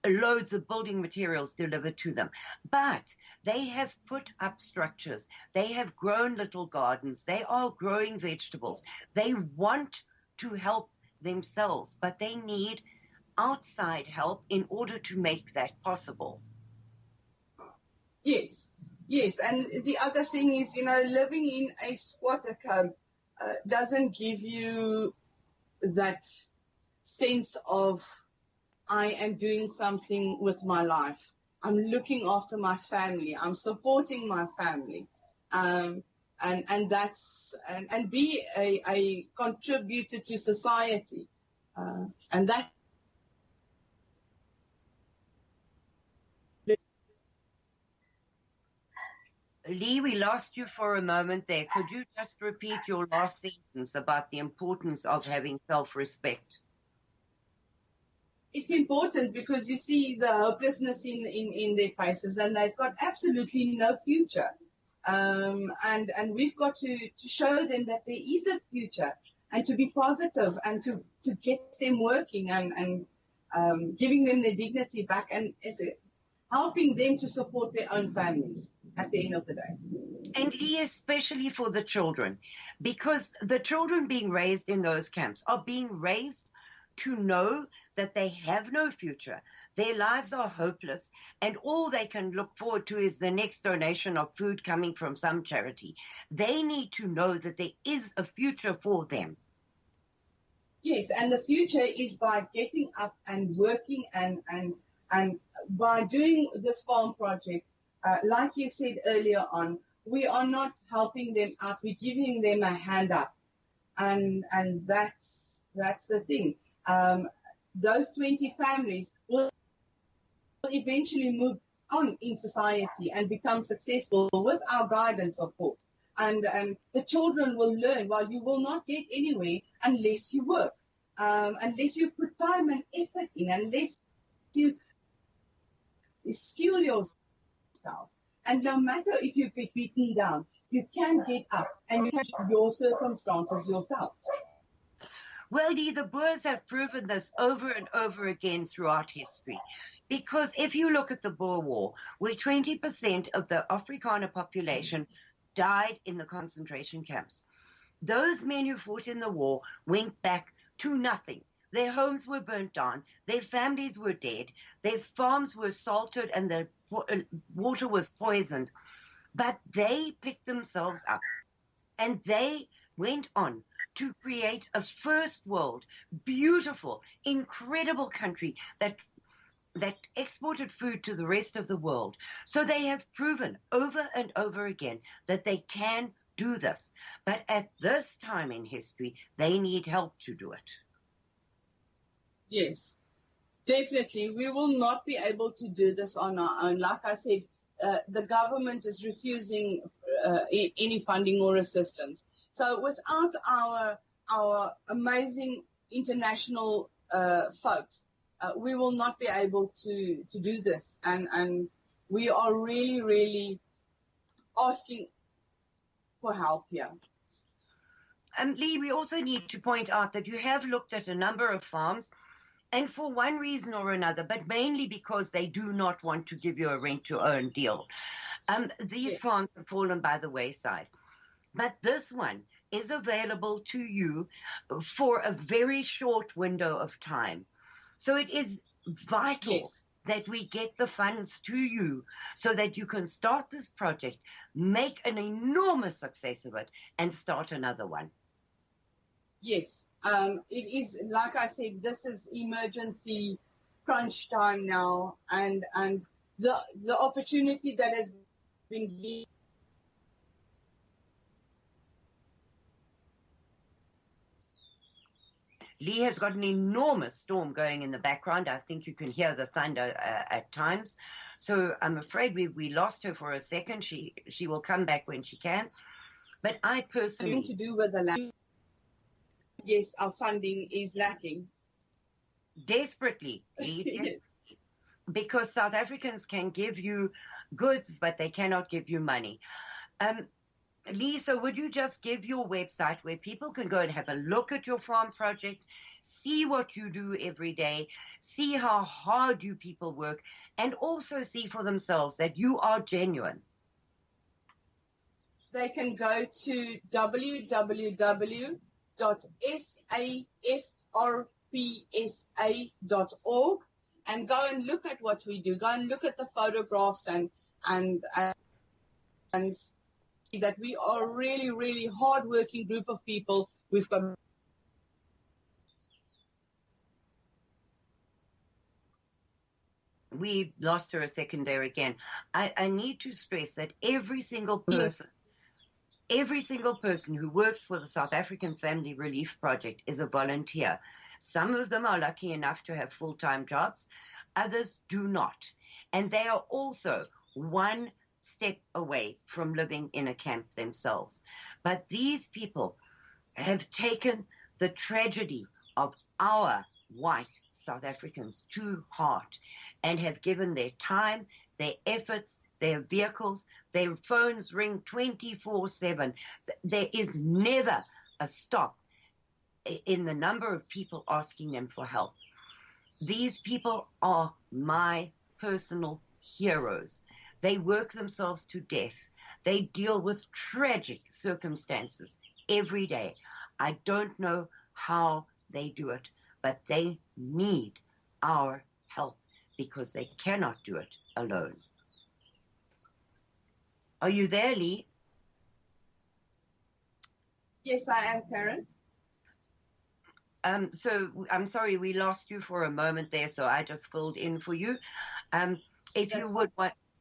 loads of building materials delivered to them, but they have put up structures. They have grown little gardens. They are growing vegetables. They want to help themselves, but they need outside help in order to make that possible.
Yes, and the other thing is, living in a squatter camp doesn't give you that sense of I am doing something with my life. I'm looking after my family. I'm supporting my family. And be a contributor to society. And that
Leigh, we lost you for a moment there. Could you just repeat your last sentence about the importance of having self-respect?
it's important because you see the hopelessness in their faces, and they've got absolutely no future. And we've got to show them that there is a future, and to be positive, and to get them working, and giving them their dignity back, and helping them to support their own families at the end of the day.
And Leigh, especially for the children, because the children being raised in those camps are being raised to know that they have no future. Their lives are hopeless, and all they can look forward to is the next donation of food coming from some charity. They need to know that there is a future for them.
Yes, and the future is by getting up and working, and by doing this farm project, like you said earlier on, we are not helping them up, we're giving them a hand up. And that's the thing. Those 20 families will eventually move on in society and become successful with our guidance, of course. And the children will learn, well, you will not get anywhere unless you work, unless you put time and effort in, unless you skill yourself. And no matter if you get beaten down, you can get up and you change your circumstances yourself.
Well, Leigh, the Boers have proven this over and over again throughout history. Because if you look at the Boer War, where 20% of the Afrikaner population died in the concentration camps, those men who fought in the war went back to nothing. Their homes were burnt down, their families were dead, their farms were salted, and the water was poisoned. But they picked themselves up, and they went on to create a first world, beautiful, incredible country that exported food to the rest of the world. So they have proven over and over again that they can do this. But at this time in history, they need help to do it.
Yes, definitely. We will not be able to do this on our own. Like I said, the government is refusing any funding or assistance. So without our amazing international folks, we will not be able to do this. And we are really, really asking for help here.
Leigh, we also need to point out that you have looked at a number of farms, and for one reason or another, but mainly because they do not want to give you a rent-to-own deal, these farms have fallen by the wayside. But this one is available to you for a very short window of time. So it is vital that we get the funds to you so that you can start this project, make an enormous success of it, and start another one.
Yes, it is, like I said, this is emergency crunch time now, and the opportunity that has been given.
Leigh has got an enormous storm going in the background. I think you can hear the thunder at times. So I'm afraid we lost her for a second. She will come back when she can. But I personally...
to do with the land. Yes, our funding is lacking.
Desperately, Leigh, because South Africans can give you goods, but they cannot give you money. Leigh, so would you just give your website where people can go and have a look at your farm project, see what you do every day, see how hard you people work, and also see for themselves that you are genuine?
They can go to www.safrpsa.org and go and look at what we do. Go and look at the photographs and see that we are a really, really hard-working group of people. We've got
we lost her a second there again. I need to stress that every single person who works for the South African Family Relief Project is a volunteer. Some of them are lucky enough to have full-time jobs. Others do not. And they are also one step away from living in a camp themselves. But these people have taken the tragedy of our white South Africans to heart and have given their time, their efforts, their vehicles, their phones ring 24/7. There is never a stop in the number of people asking them for help. These people are my personal heroes. They work themselves to death. They deal with tragic circumstances every day. I don't know how they do it, but they need our help because they cannot do it alone. Are you there, Leigh?
Yes, I am, Karin.
So I'm sorry we lost you for a moment there, so I just filled in for you.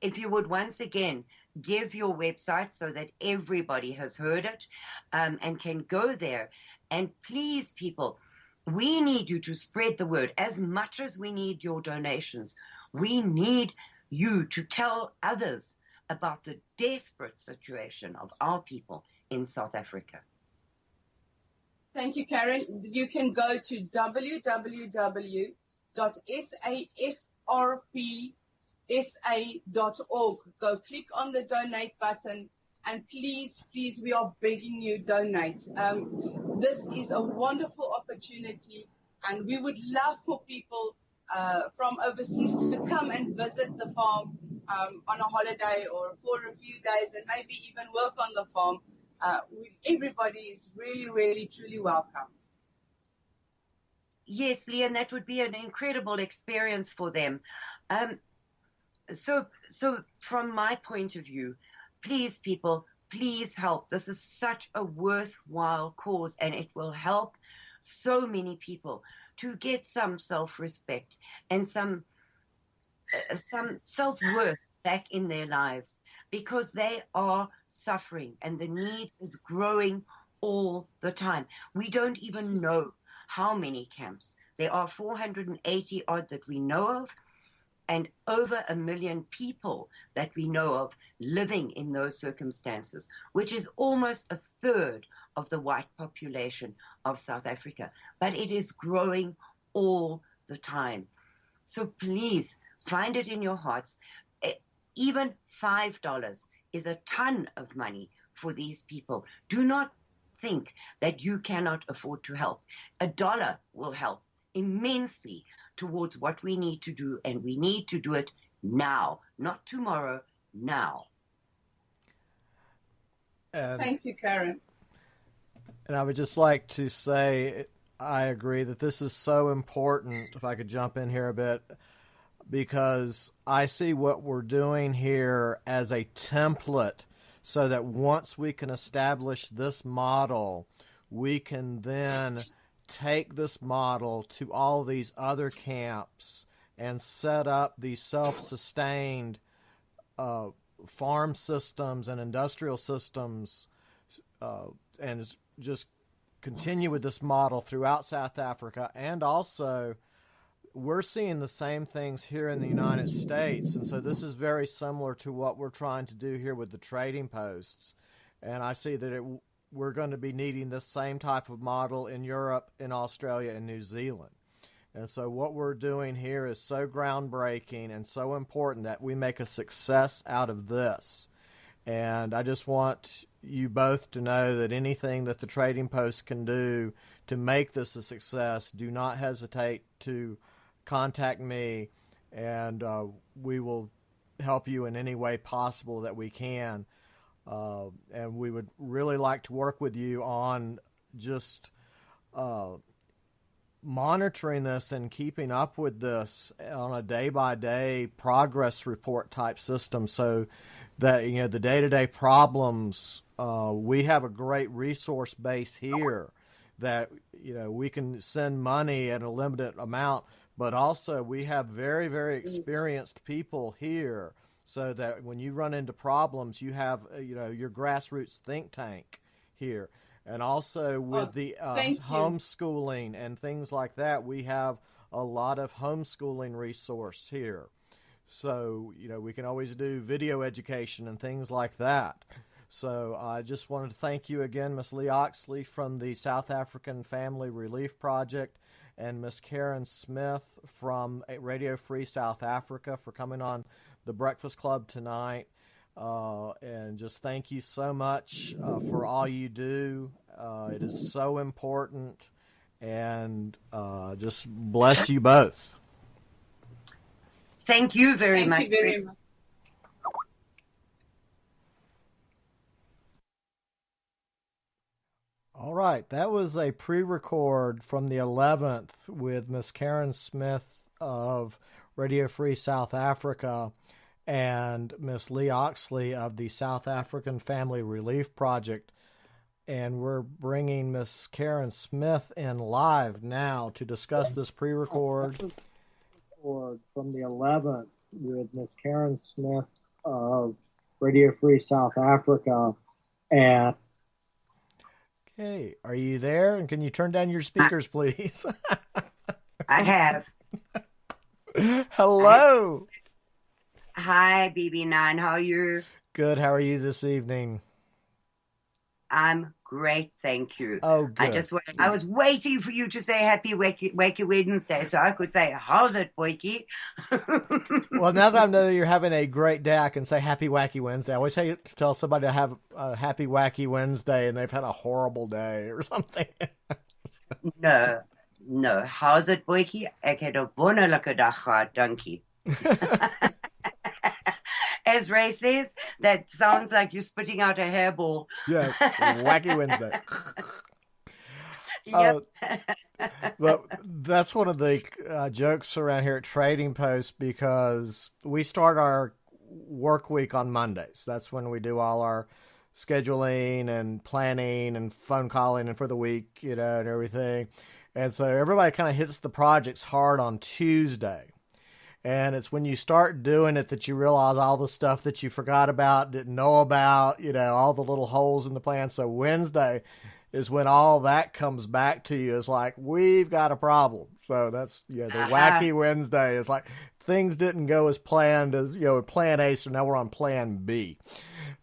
If you would once again give your website so that everybody has heard it and can go there. And please, people, we need you to spread the word as much as we need your donations. We need you to tell others about the desperate situation of our people in South Africa.
Thank you, Karin. You can go to www.safrpsa.org. Go click on the donate button, and please, we are begging you, donate. This is a wonderful opportunity, and we would love for people from overseas to come and visit the farm on a holiday or for a few days and maybe even work on the farm. Everybody is really, really, truly welcome.
Yes, Leigh, and that would be an incredible experience for them. So from my point of view, please, people, please help. This is such a worthwhile cause, and it will help so many people to get some self-respect and some self-worth back in their lives, because they are suffering and the need is growing all the time. We don't even know how many camps. There are 480 odd that we know of, and over 1 million people that we know of living in those circumstances, which is almost a third of the white population of South Africa. But it is growing all the time. So please find it in your hearts. Even $5 is a ton of money for these people. Do not think that you cannot afford to help. $1 will help immensely towards what we need to do, and we need to do it now, not tomorrow, now.
Thank you, Karin.
And I would just like to say I agree that this is so important, if I could jump in here a bit, because I see what we're doing here as a template so that once we can establish this model, we can then take this model to all these other camps and set up these self-sustained farm systems and industrial systems and just continue with this model throughout South Africa. And also, we're seeing the same things here in the United States, and so this is very similar to what we're trying to do here with the trading posts. And I see that we're going to be needing this same type of model in Europe, in Australia, and New Zealand. And so what we're doing here is so groundbreaking and so important that we make a success out of this. And I just want you both to know that anything that the Trading Post can do to make this a success, do not hesitate to contact me, and we will help you in any way possible that we can. And we would really like to work with you on just monitoring this and keeping up with this on a day-by-day progress report type system, so that the day-to-day problems, we have a great resource base here that we can send money at a limited amount, but also we have very, very experienced people here, so that when you run into problems, you have your grassroots think tank here. And also with the homeschooling and things like that, we have a lot of homeschooling resource here. So, we can always do video education and things like that. So I just wanted to thank you again, Miss Leigh Oxley from the South African Family Relief Project, and Miss Karin Smith from Radio Free South Africa for coming on the Breakfast Club tonight. And just thank you so much for all you do. It is so important, and just bless you both.
Thank you very much.
Thank you very much.
All right, that was a pre-record from the 11th with Miss Karin Smith of Radio Free South Africa and Miss Leigh Oxley of the South African Family Relief Project. And we're bringing Miss Karin Smith in live now to discuss this pre-record from the 11th with Miss Karin Smith of Radio Free South Africa. And hey, are you there? And can you turn down your speakers, please?
I have.
Hello.
Hi, BB9. How are you?
Good. How are you this evening?
I'm great, thank you.
Oh, good.
I was waiting for you to say Happy Wacky Wednesday, so I could say, how's it, Wakey?
Well, now that I know that you're having a great day, I can say Happy Wacky Wednesday. I always hate to tell somebody to have a Happy Wacky Wednesday and they've had a horrible day or something.
No. How's it, Wakey? Ek het 'n wonderlike dag gehad, dankie. As Ray says, that sounds like you're spitting out a hairball.
Yes, Wacky Wednesday.
Yep.
But that's one of the jokes around here at Trading Post, because we start our work week on Mondays. That's when we do all our scheduling and planning and phone calling and for the week, and everything. And so everybody kind of hits the projects hard on Tuesday. And it's when you start doing it that you realize all the stuff that you forgot about, didn't know about, all the little holes in the plan. So Wednesday is when all that comes back to you. It's like, we've got a problem. So that's, the Wacky Wednesday is like, things didn't go as planned as, plan A. So now we're on plan B.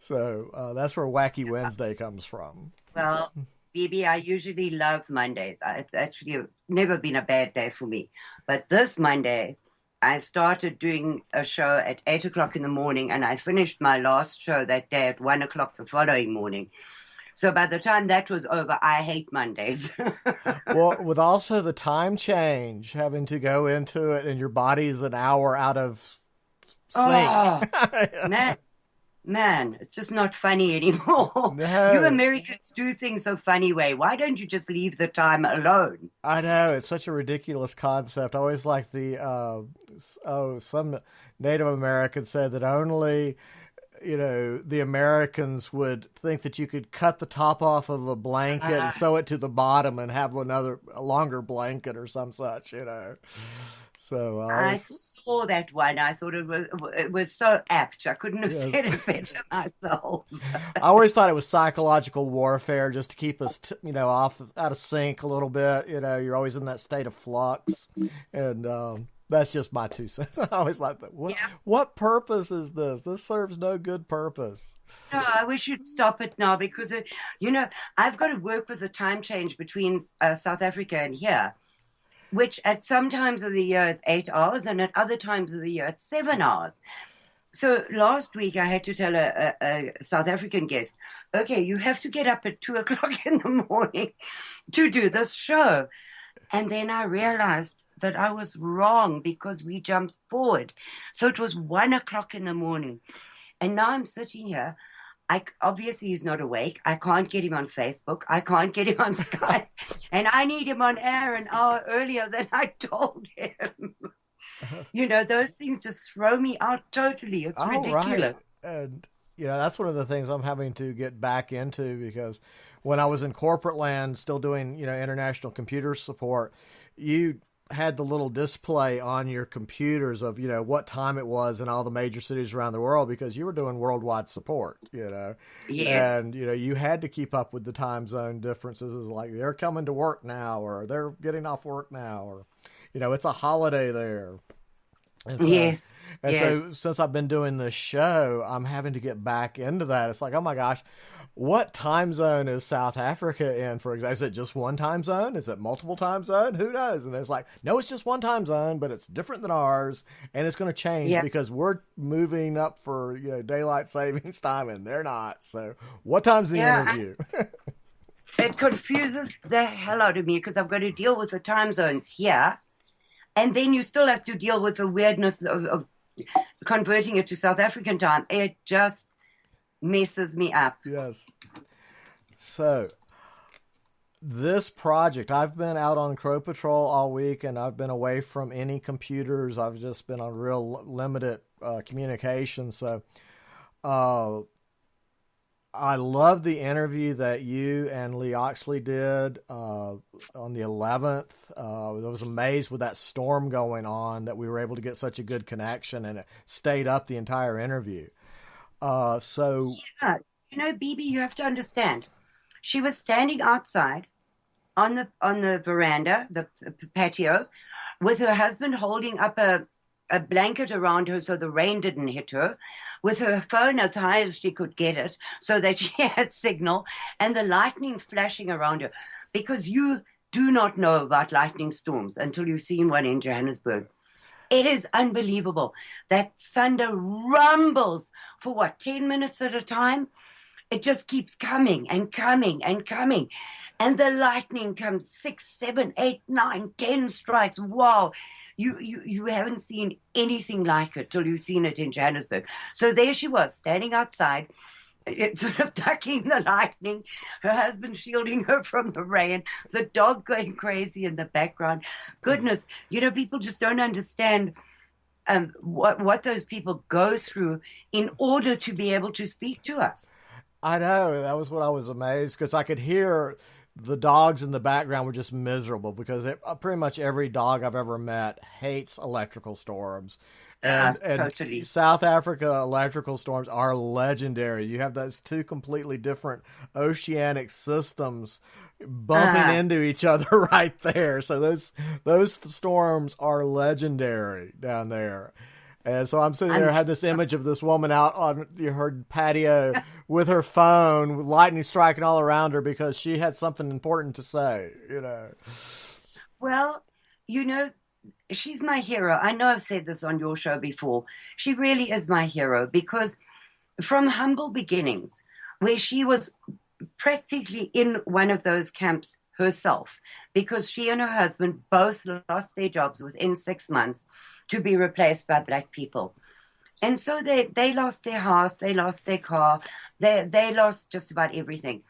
So that's where Wacky Wednesday comes from.
Well, BB, I usually love Mondays. It's actually never been a bad day for me. But this Monday, I started doing a show at 8 o'clock in the morning, and I finished my last show that day at 1 o'clock the following morning. So by the time that was over, I hate Mondays.
Well, with also the time change, having to go into it, and your body's an hour out of sync.
Oh, man, it's just not funny anymore.
No.
You Americans do things a funny way. Why don't you just leave the time alone?
I know, it's such a ridiculous concept. I always like some Native Americans said that only, the Americans would think that you could cut the top off of a blanket and sew it to the bottom and have a longer blanket or some such, So
I saw that one. I thought it was so apt. I couldn't have said it better myself.
I always thought it was psychological warfare, just to keep us, out of sync a little bit. You're always in that state of flux, and that's just my 2 cents. I always like that. What purpose is this? This serves no good purpose.
No, I wish you'd stop it now, because I've got to work with the time change between South Africa and here, which at some times of the year is 8 hours, and at other times of the year it's 7 hours. So last week I had to tell a South African guest, okay, you have to get up at 2 o'clock in the morning to do this show. And then I realized that I was wrong, because we jumped forward. So it was 1 o'clock in the morning. And now I'm sitting here. Obviously, he's not awake. I can't get him on Facebook. I can't get him on Skype. And I need him on air an hour earlier than I told him. Those things just throw me out totally. It's ridiculous.
Right. And, that's one of the things I'm having to get back into, because when I was in corporate land still doing, international computer support, you had the little display on your computers of, what time it was in all the major cities around the world, because you were doing worldwide support,
Yes.
and, you had to keep up with the time zone differences. It's like they're coming to work now, or they're getting off work now, or, it's a holiday there. And so,
Yes.
and
Yes.
so since I've been doing this show, I'm having to get back into that. It's like, oh my gosh, what time zone is South Africa in, for example? Is it just one time zone? Is it multiple time zone? Who knows? And it's like, no, it's just one time zone, but it's different than ours, and it's going to change because we're moving up for daylight savings time, and they're not. So, what time's the interview?
It confuses the hell out of me because I've got to deal with the time zones here, and then you still have to deal with the weirdness of converting it to South African time. It just messes me up.
Yes. So this project, I've been out on Crow Patrol all week, and I've been away from any computers. I've just been on real limited communication. So I love the interview that you and Leigh Oxley did on the 11th. I was amazed with that storm going on that we were able to get such a good connection, and it stayed up the entire interview.
Bibi, you have to understand. She was standing outside on the veranda, the patio, with her husband holding up a blanket around her so the rain didn't hit her, with her phone as high as she could get it so that she had signal, and the lightning flashing around her. Because you do not know about lightning storms until you've seen one in Johannesburg. It is unbelievable. That thunder rumbles for 10 minutes at a time? It just keeps coming and coming and coming. And the lightning comes 6, 7, 8, 9, 10 strikes. Wow. You haven't seen anything like it till you've seen it in Johannesburg. So there she was, standing outside, sort of ducking the lightning, her husband shielding her from the rain, the dog going crazy in the background. Goodness, people just don't understand what those people go through in order to be able to speak to us.
I know. That was what I was amazed, because I could hear the dogs in the background were just miserable, because pretty much every dog I've ever met hates electrical storms. And
totally.
South Africa electrical storms are legendary. You have those two completely different oceanic systems bumping into each other right there. So those storms are legendary down there. And so I'm sitting there, I had this image of this woman out on her patio with her phone, with lightning striking all around her because she had something important to say,
Well, she's my hero. I know I've said this on your show before. She really is my hero, because from humble beginnings, where she was practically in one of those camps herself, because she and her husband both lost their jobs within 6 months to be replaced by black people. And so they lost their house, they lost their car, they lost just about everything.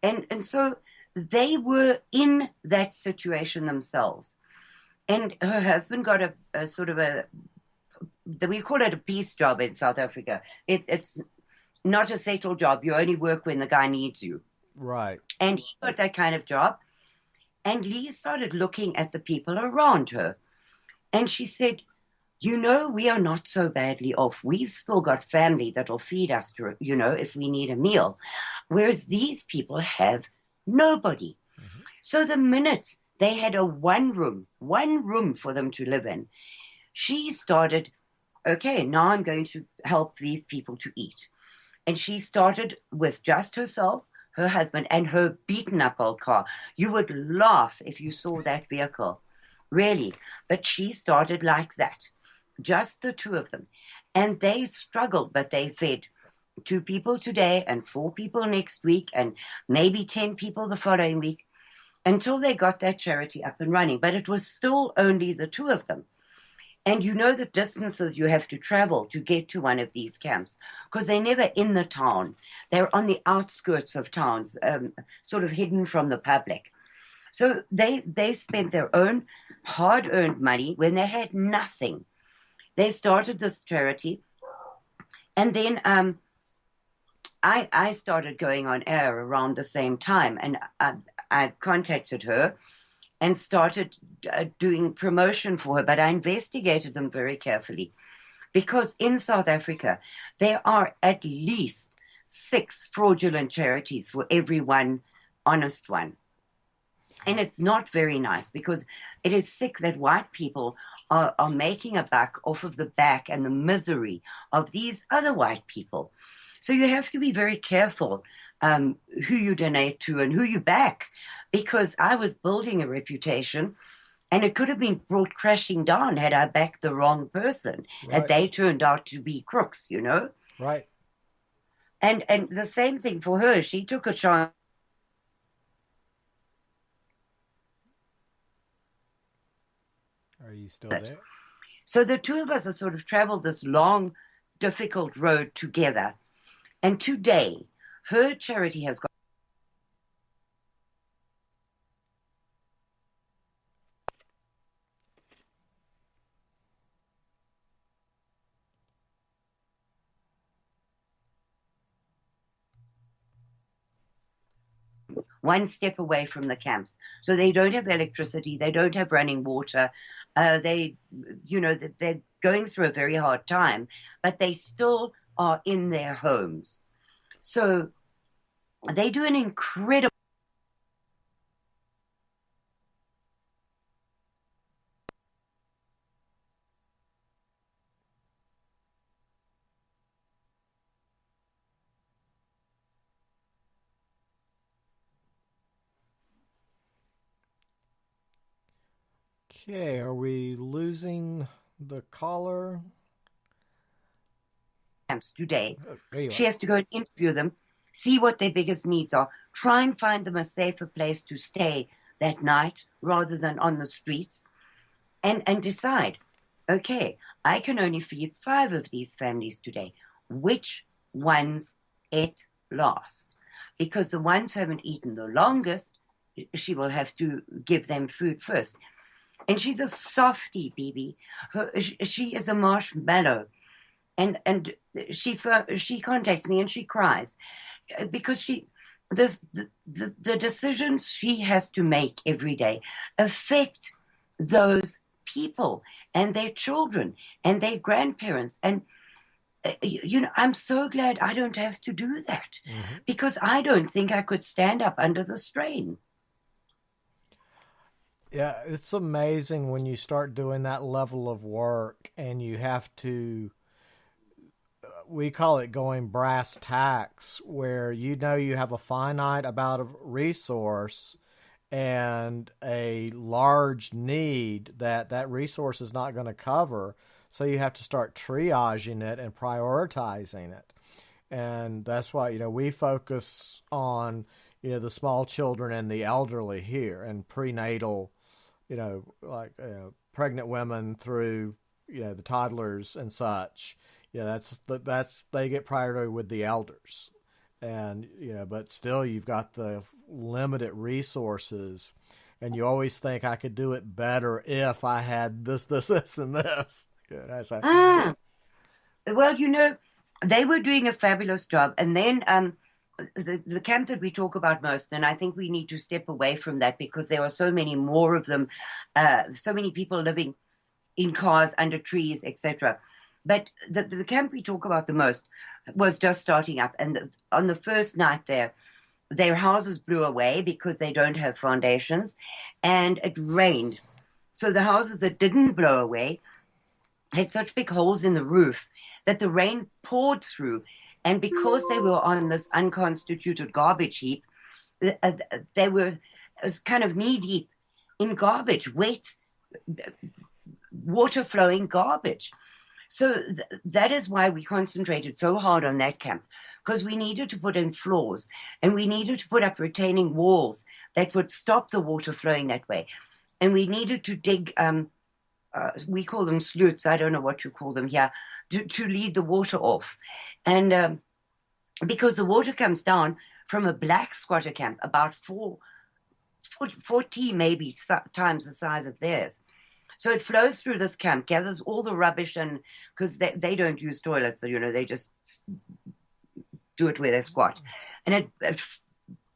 And so they were in that situation themselves. And her husband got a sort of we call it a peace job in South Africa. It's not a settled job. You only work when the guy needs you.
Right.
And he got that kind of job. And Leigh started looking at the people around her. And she said, we are not so badly off. We've still got family that'll feed us, if we need a meal. Whereas these people have nobody. Mm-hmm. So the minute they had one room for them to live in, she started, okay, now I'm going to help these people to eat. And she started with just herself, her husband, and her beaten up old car. You would laugh if you saw that vehicle, really. But she started like that, just the two of them. And they struggled, but they fed 2 people today and 4 people next week and maybe 10 people the following week, until they got that charity up and running. But it was still only the 2 of them. And the distances you have to travel to get to one of these camps, because they're never in the town. They're on the outskirts of towns, sort of hidden from the public. So they spent their own hard-earned money when they had nothing. They started this charity. And then I started going on air around the same time. And I contacted her. and started doing promotion for her. But I investigated them very carefully because in South Africa, there are at least 6 fraudulent charities for every one honest one. And it's not very nice because it is sick that white people are making a buck off of the back and the misery of these other white people. So you have to be very careful who you donate to and who you back, because I was building a reputation and it could have been brought crashing down had I backed the wrong person, had they turned out to be crooks, you know?
Right.
And the same thing for her. She took a chance.
Are you still there?
So the two of us have sort of traveled this long, difficult road together. And today, her charity has got one step away from the camps. So they don't have electricity, they don't have running water. They're going through a very hard time, but they still are in their homes. So they do an incredible.
Okay, are we losing the caller?
Camps today.
Anyway.
She has to go and interview them, see what their biggest needs are, try and find them a safer place to stay that night rather than on the streets, and decide, okay, I can only feed 5 of these families today. Which ones ate last? Because the ones who haven't eaten the longest, she will have to give them food first. And she's a softie, Bibi. She is a marshmallow. And she contacts me and she cries because the decisions she has to make every day affect those people and their children and their grandparents. And, I'm so glad I don't have to do that because I don't think I could stand up under the strain.
Yeah, it's amazing when you start doing that level of work and you have to, we call it going brass tacks, where you have a finite amount of resource and a large need that resource is not going to cover. So you have to start triaging it and prioritizing it. And that's why, we focus on, the small children and the elderly here and prenatal, pregnant women through, the toddlers and such. That's they get priority with the elders. And, but still you've got the limited resources and you always think I could do it better if I had this, and this.
Well, they were doing a fabulous job. And then the camp that we talk about most, and I think we need to step away from that because there are so many more of them, so many people living in cars, under trees, etc. But the camp we talk about the most was just starting up. And on the first night there, their houses blew away because they don't have foundations, and it rained. So the houses that didn't blow away had such big holes in the roof that the rain poured through. And because they were on this unconstituted garbage heap, it was kind of knee-deep in garbage, wet, water-flowing garbage. So that is why we concentrated so hard on that camp, because we needed to put in floors and we needed to put up retaining walls that would stop the water flowing that way. And we needed to dig, we call them sluices, I don't know what you call them here, to lead the water off. And because the water comes down from a black squatter camp, about 14 maybe times the size of theirs. So it flows through this camp, gathers all the rubbish, and because they don't use toilets, they just do it where they squat. And it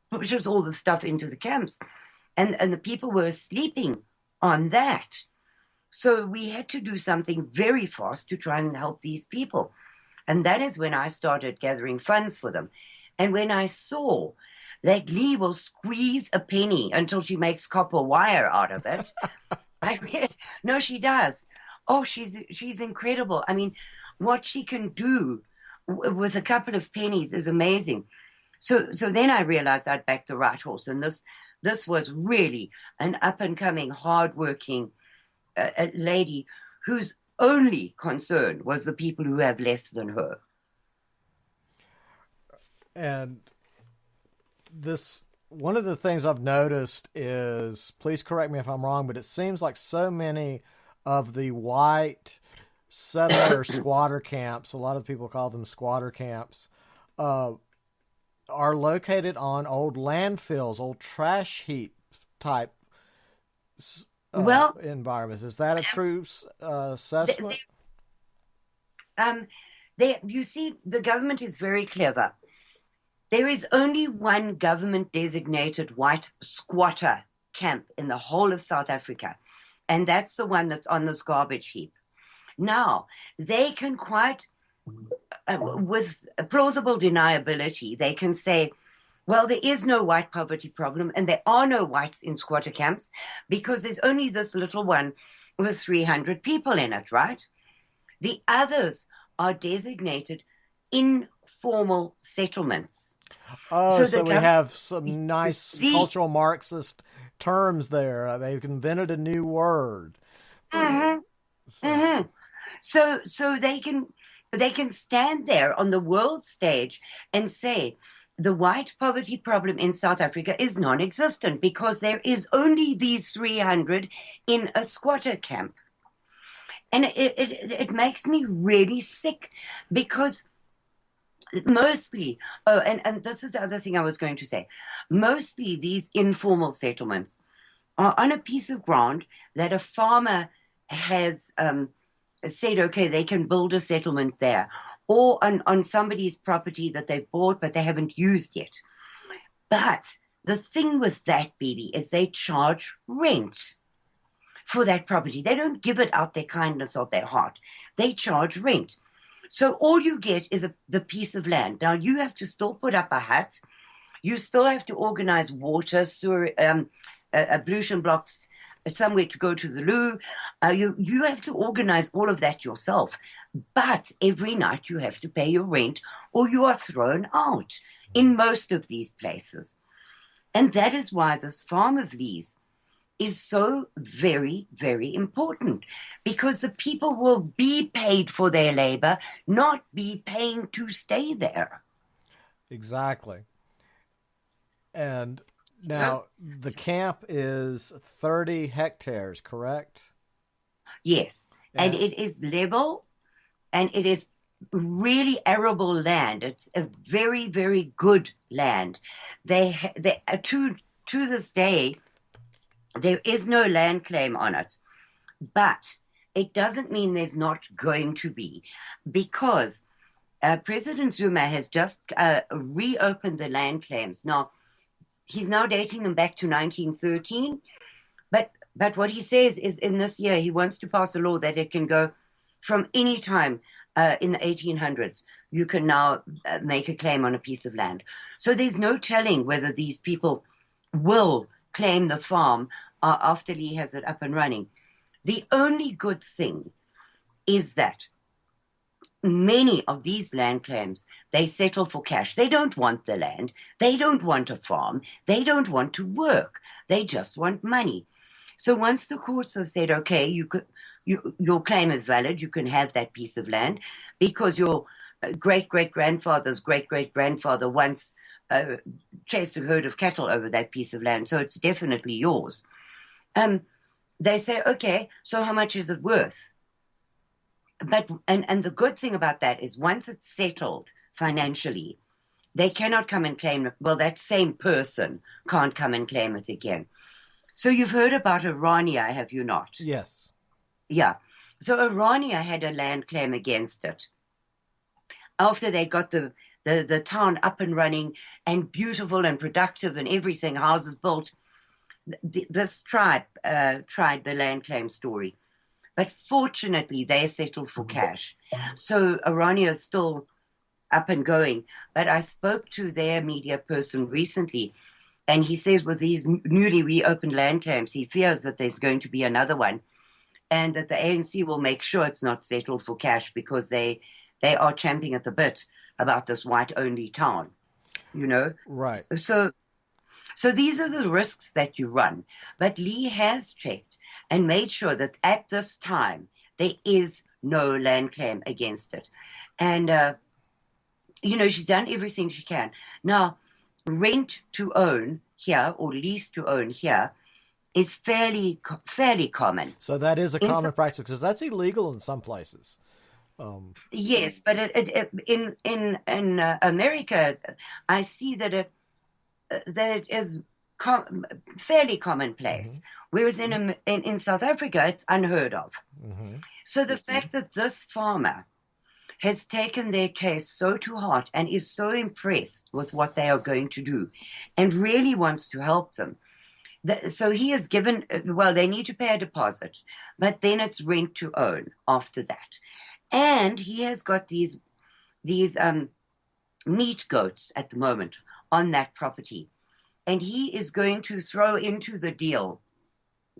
pushes all the stuff into the camps. and the people were sleeping on that. So we had to do something very fast to try and help these people. And that is when I started gathering funds for them. And when I saw that Leigh will squeeze a penny until she makes copper wire out of it, no, she does. Oh, she's incredible. I mean, what she can do with a couple of pennies is amazing. So then I realized I'd backed the right horse, and this was really an up-and-coming, hard-working lady whose only concern was the people who have less than her.
And one of the things I've noticed is, please correct me if I'm wrong, but it seems like so many of the white settler squatter camps, a lot of people call them squatter camps, are located on old landfills, old trash heap type environments. Is that a true assessment?
You see, the government is very clever. There is only one government-designated white squatter camp in the whole of South Africa, and that's the one that's on this garbage heap. Now, they can quite, with plausible deniability, they can say, well, there is no white poverty problem, and there are no whites in squatter camps because there's only this little one with 300 people in it, right? The others are designated informal settlements.
Oh, so we have some nice cultural Marxist terms there. They've invented a new word.
So they can stand there on the world stage and say the white poverty problem in South Africa is non-existent because there is only these 300 in a squatter camp. And it makes me really sick because mostly, and this is the other thing I was going to say, mostly these informal settlements are on a piece of ground that a farmer has said, okay, they can build a settlement there, or on somebody's property that they've bought but they haven't used yet. But the thing with that, Bibi, is they charge rent for that property. They don't give it out their kindness of their heart. They charge rent. So all you get is the piece of land. Now, you have to still put up a hut. You still have to organize water, sewer, ablution blocks, somewhere to go to the loo. You have to organize all of that yourself. But every night you have to pay your rent or you are thrown out in most of these places. And that is why this farm of Leigh's is so very, very important, because the people will be paid for their labor, not be paying to stay there.
Exactly. And now the camp is 30 hectares, correct?
Yes. And it is level, and it is really arable land. It's a very, very good land. They to this day, there is no land claim on it, but it doesn't mean there's not going to be, because President Zuma has just reopened the land claims. Now, he's now dating them back to 1913, but what he says is in this year he wants to pass a law that it can go from any time in the 1800s. You can now make a claim on a piece of land. So there's no telling whether these people will claim the farm after Leigh has it up and running. The only good thing is that many of these land claims, they settle for cash. They don't want the land. They don't want a farm. They don't want to work. They just want money. So once the courts have said, okay, your claim is valid, you can have that piece of land because your great-great-grandfather's great-great-grandfather once chased a herd of cattle over that piece of land, so it's definitely yours. They say, okay, so how much is it worth? But and the good thing about that is once it's settled financially, they cannot come and claim it. Well, that same person can't come and claim it again. So you've heard about Orania, have you not?
Yes.
Yeah. So Orania had a land claim against it. After they got the town up and running and beautiful and productive and everything, houses built, this tribe tried the land claim story, but fortunately they settled for cash. So Orania is still up and going. But I spoke to their media person recently, and he says with these newly reopened land claims, he fears that there's going to be another one, and that the ANC will make sure it's not settled for cash, because they are champing at the bit about this white-only town, you know?
Right.
So these are the risks that you run. But Leigh has checked and made sure that at this time there is no land claim against it. And, she's done everything she can. Now, rent to own here, or lease to own here, is fairly common.
So that is a common practice, because that's illegal in some places.
Yes, but in America, I see that it is fairly commonplace, whereas in South Africa, it's unheard of. So the fact that this farmer has taken their case so to heart and is so impressed with what they are going to do and really wants to help them, so he has given, they need to pay a deposit, but then it's rent to own after that. And he has got these meat goats at the moment on that property. And he is going to throw into the deal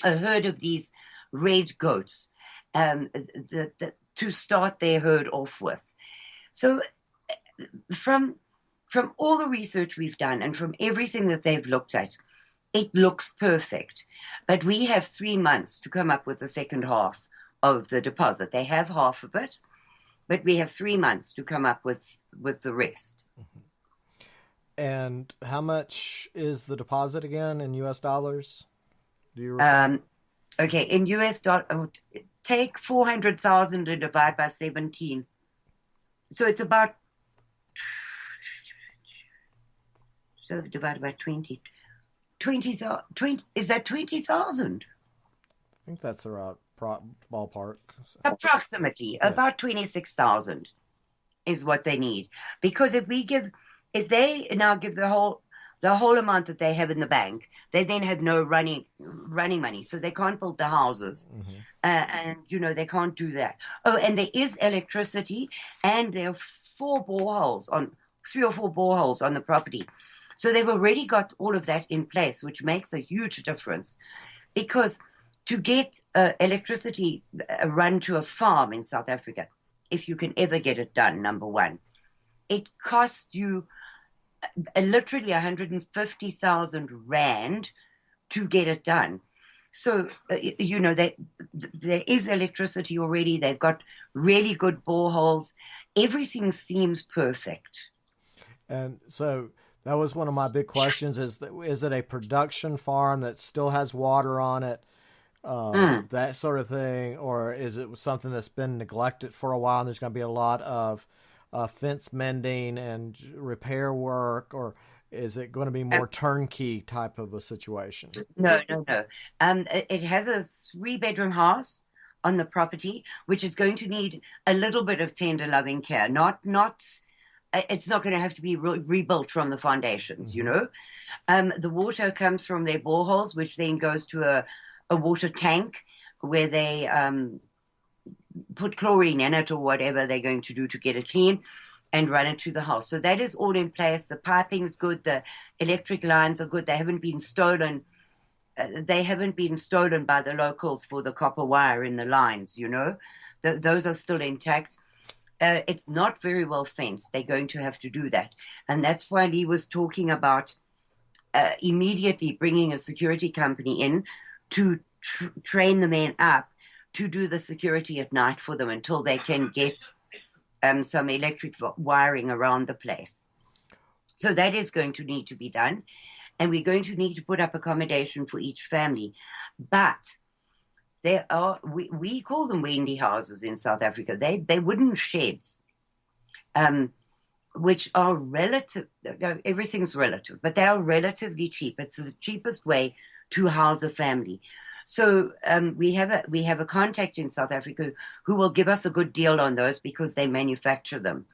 a herd of these red goats to start their herd off with. So from all the research we've done and from everything that they've looked at, it looks perfect. But we have 3 months to come up with the second half of the deposit. They have half of it, but we have 3 months to come up with the rest.
And how much is the deposit again in U.S. dollars? Do you
okay, in U.S. dollars, take 400,000 and divide by 17. So it's about, so divided by 20. 20, is that 20,000?
I think that's around ballpark.
Approximately, yes. About 26,000 is what they need. Because if they now give the whole amount that they have in the bank, they then have no running money, so they can't build the houses, and they can't do that. Oh, and there is electricity, and there are 3 or 4 boreholes on the property, so they've already got all of that in place, which makes a huge difference, because to get electricity run to a farm in South Africa, if you can ever get it done, number one, it costs you literally 150,000 rand to get it done. So, there is electricity already. They've got really good boreholes. Everything seems perfect.
And so that was one of my big questions, is it a production farm that still has water on it, that sort of thing, or is it something that's been neglected for a while and there's going to be a lot of fence mending and repair work, or is it going to be more turnkey type of a situation?
No. It has a 3-bedroom house on the property, which is going to need a little bit of tender loving care. It's not going to have to be rebuilt from the foundations, The water comes from their boreholes, which then goes to a water tank where they put chlorine in it or whatever they're going to do to get it clean and run it to the house. So that is all in place. The piping's good. The electric lines are good. They haven't been stolen. They haven't been stolen by the locals for the copper wire in the lines, Those are still intact. It's not very well fenced. They're going to have to do that. And that's why Leigh was talking about immediately bringing a security company in to train the men up to do the security at night for them until they can get some electric wiring around the place. So that is going to need to be done. And we're going to need to put up accommodation for each family. But there are, we call them Wendy houses in South Africa. They're wooden sheds, which are relative, everything's relative, but they are relatively cheap. It's the cheapest way to house a family. So we have a contact in South Africa who will give us a good deal on those because they manufacture them.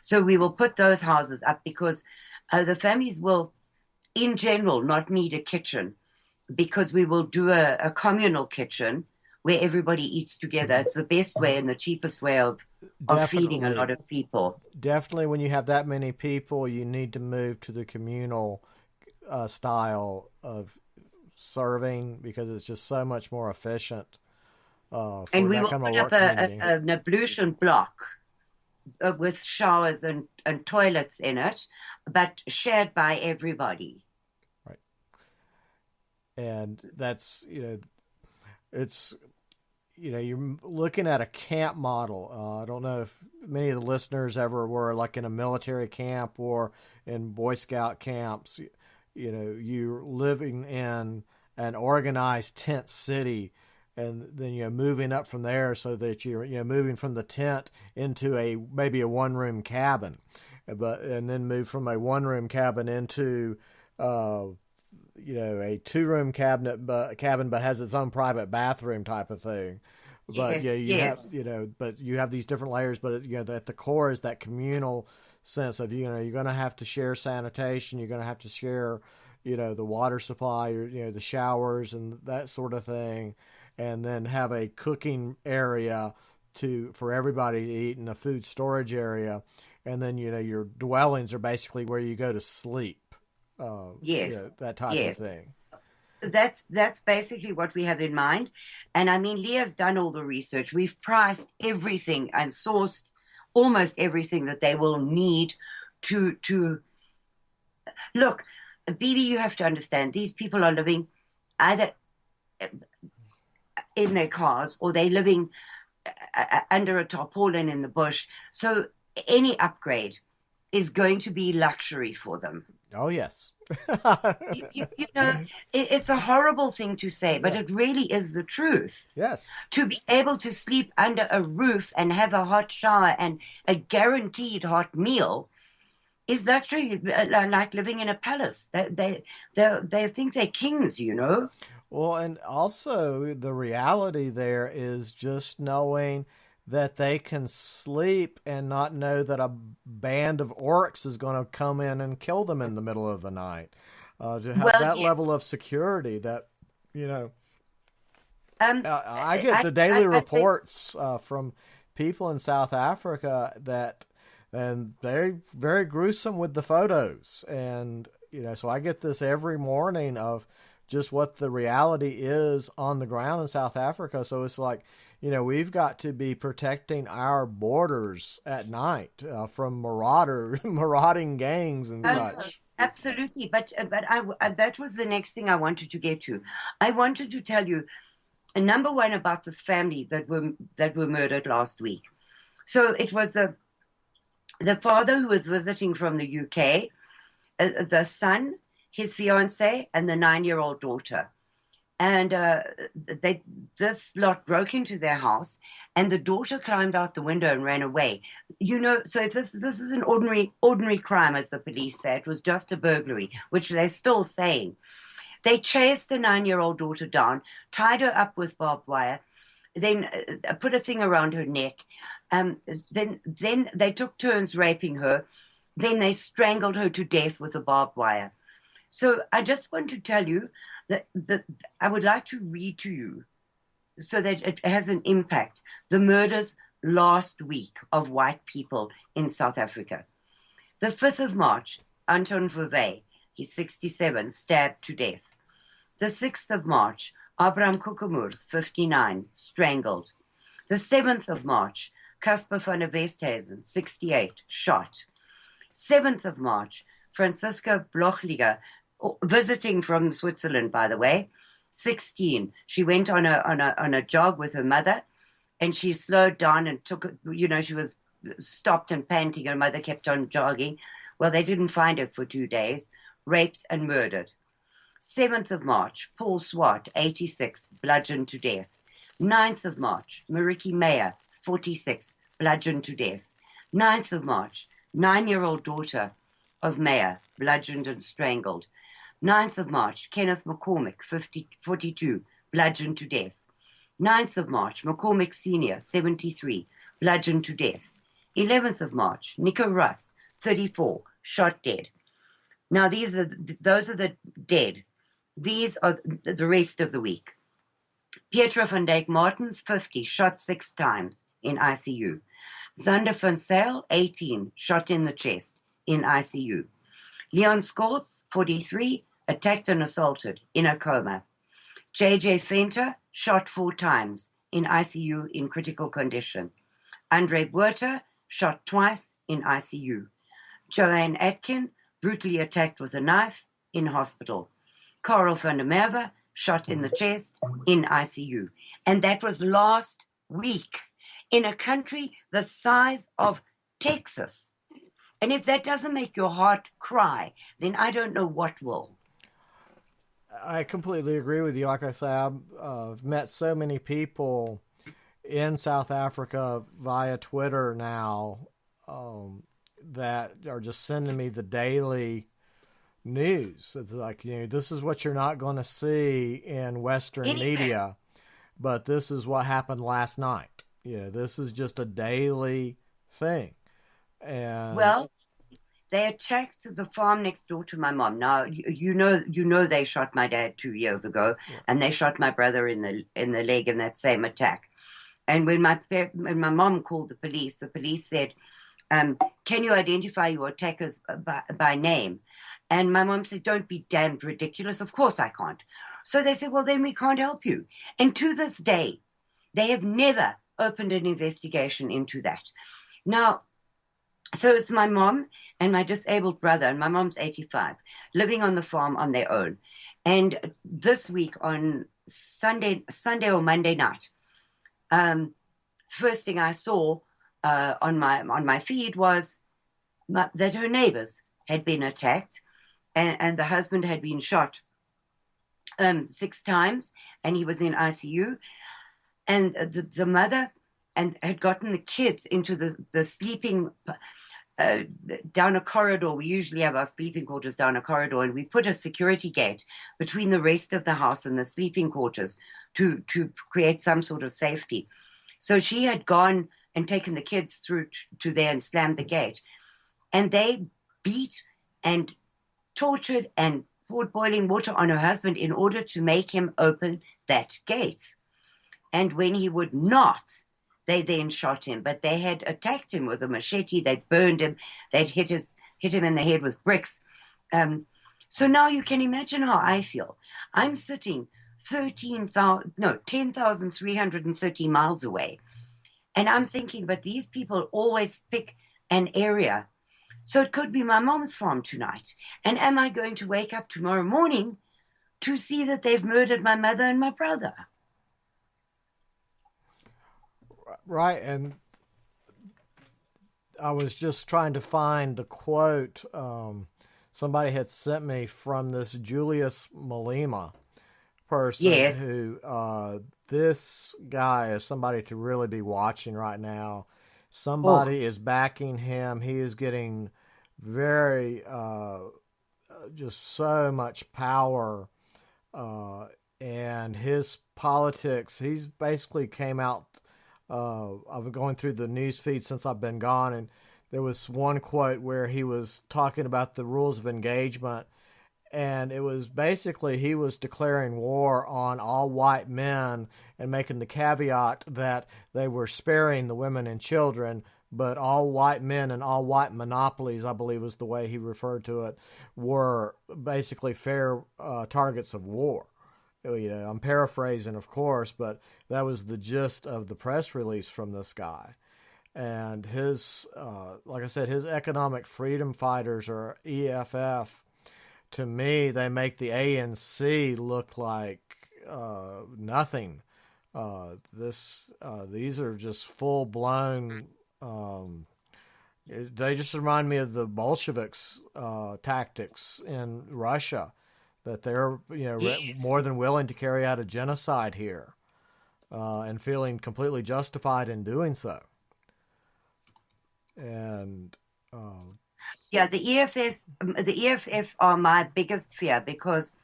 So we will put those houses up because the families will, in general, not need a kitchen because we will do a communal kitchen where everybody eats together. It's the best way and the cheapest way of feeding a lot of people.
Definitely, when you have that many people, you need to move to the communal style of serving because it's just so much more efficient for
And we
that
will
kind of
put
work
up
community.
an ablution block with showers and toilets in it, but shared by everybody.
Right. And that's, it's, you're looking at a camp model. I don't know if many of the listeners ever were like in a military camp or in Boy Scout camps. You're living in an organized tent city, and then moving up from there so that you're moving from the tent into maybe a one-room cabin, and then move from a one-room cabin into a two-room cabin but has its own private bathroom type of thing. But
Yes.
but you have these different layers. But at the core is that communal sense of you're going to have to share sanitation. You're going to have to share the water supply, or the showers and that sort of thing, and then have a cooking area for everybody to eat and a food storage area, and then your dwellings are basically where you go to sleep.
Yes.
That type of thing.
That's basically what we have in mind. And I mean, Leah's done all the research. We've priced everything and sourced almost everything that they will need to look. Bibi, you have to understand, these people are living either in their cars or they're living under a tarpaulin in the bush. So any upgrade is going to be luxury for them.
Oh, yes.
It's a horrible thing to say, but it really is the truth.
Yes.
To be able to sleep under a roof and have a hot shower and a guaranteed hot meal is luxury, like living in a palace. They think they're kings,
Well, and also the reality there is just knowing that they can sleep and not know that a band of orcs is going to come in and kill them in the middle of the night. To have level of security that, I get the daily reports from people in South Africa and they're very gruesome with the photos. And, so I get this every morning of just what the reality is on the ground in South Africa. So it's like, we've got to be protecting our borders at night from marauding gangs and such.
Absolutely, but I that was the next thing I wanted to get to. I wanted to tell you, number one, about this family that were murdered last week. So it was the father who was visiting from the UK, the son, his fiancée, and the 9-year-old daughter. And this lot broke into their house, and the daughter climbed out the window and ran away. So this is an ordinary crime, as the police say. It was just a burglary, which they're still saying. They chased the 9-year-old daughter down, tied her up with barbed wire, then put a thing around her neck. Then they took turns raping her. Then they strangled her to death with a barbed wire. So I just want to tell you that I would like to read to you so that it has an impact. The murders last week of white people in South Africa. The 5th of March, Anton Verwey, he's 67, stabbed to death. The 6th of March, Abraham Kukumur, 59, strangled. The 7th of March, Casper van der Westhuizen, 68, shot. 7th of March, Franziska Blochliger, visiting from Switzerland, by the way, 16. She went on a jog with her mother, and she slowed down and took, she was stopped and panting. Her mother kept on jogging. Well, they didn't find her for 2 days, raped and murdered. 7th of March, Paul Swart, 86, bludgeoned to death. 9th of March, Mariki Meyer, 46, bludgeoned to death. 9th of March, 9-year-old daughter of Meyer, bludgeoned and strangled. 9th of March, Kenneth McCormick, 42, bludgeoned to death. 9th of March, McCormick Sr., 73, bludgeoned to death. 11th of March, Nico Russ, 34, shot dead. Now those are the dead. these are the rest of the week. Pietro van Dijk Martens, 50, shot 6 times in ICU. Zander van Sale, 18, shot in the chest in ICU. Leon Skorts, 43, attacked and assaulted in a coma. JJ Fenter, shot 4 times in ICU in critical condition. Andre Buerta, shot twice in ICU. Joanne Atkin, brutally attacked with a knife in hospital. Karel van der Merwe, shot in the chest in ICU. And that was last week in a country the size of Texas. And if that doesn't make your heart cry, then I don't know what will.
I completely agree with you. Like I say, I've met so many people in South Africa via Twitter now that are just sending me the daily news. It's like, this is what you're not going to see in Western media, but this is what happened last night. This is just a daily thing. And
well, they attacked the farm next door to my mom. Now, you know, they shot my dad 2 years ago, and they shot my brother in the leg in that same attack. And when my mom called the police said, "Can you identify your attackers by name?" And my mom said, "Don't be damned ridiculous. Of course I can't." So they said, "Well, then we can't help you." And to this day, they have never opened an investigation into that. Now, so it's my mom and my disabled brother, and my mom's 85, living on the farm on their own. And this week on Sunday or Monday night, first thing I saw on my feed was that her neighbors had been attacked, and the husband had been shot 6 times, and he was in ICU. And the mother had gotten the kids into the sleeping down a corridor. We usually have our sleeping quarters down a corridor, and we put a security gate between the rest of the house and the sleeping quarters to create some sort of safety. So she had gone and taken the kids through to there and slammed the gate. And they beat and tortured and poured boiling water on her husband in order to make him open that gate. And when he would not, they then shot him. But they had attacked him with a machete. They'd burned him. They'd hit him in the head with bricks. So now you can imagine how I feel. I'm sitting 10,330 miles away. And I'm thinking, but these people always pick an area. So it could be my mom's farm tonight. And am I going to wake up tomorrow morning to see that they've murdered my mother and my brother?
Right. And I was just trying to find the quote somebody had sent me from this Julius Malema person.
Yes.
Who this guy is somebody to really be watching right now. Somebody is backing him. He is getting very just so much power, and his politics. He's basically came out. I've been going through the news feed since I've been gone, and there was one quote where he was talking about the rules of engagement. And it was basically he was declaring war on all white men and making the caveat that they were sparing the women and children, but all white men and all white monopolies, I believe was the way he referred to it, were basically fair targets of war. I'm paraphrasing, of course, but that was the gist of the press release from this guy. And his, like I said, his economic freedom fighters, or EFF, to me, they make the ANC look like nothing. These are just full blown. They just remind me of the Bolsheviks' tactics in Russia, that they're more than willing to carry out a genocide here, and feeling completely justified in doing so. And
yeah, the EFF are my biggest fear, because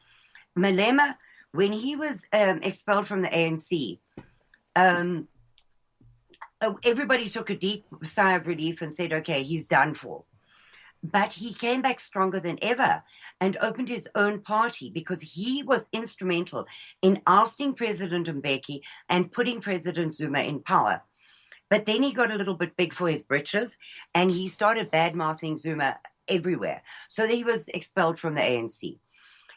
Malema, when he was expelled from the ANC, everybody took a deep sigh of relief and said, okay, he's done for. But he came back stronger than ever and opened his own party because he was instrumental in ousting President Mbeki and putting President Zuma in power. But then he got a little bit big for his britches and he started bad-mouthing Zuma everywhere. So he was expelled from the ANC.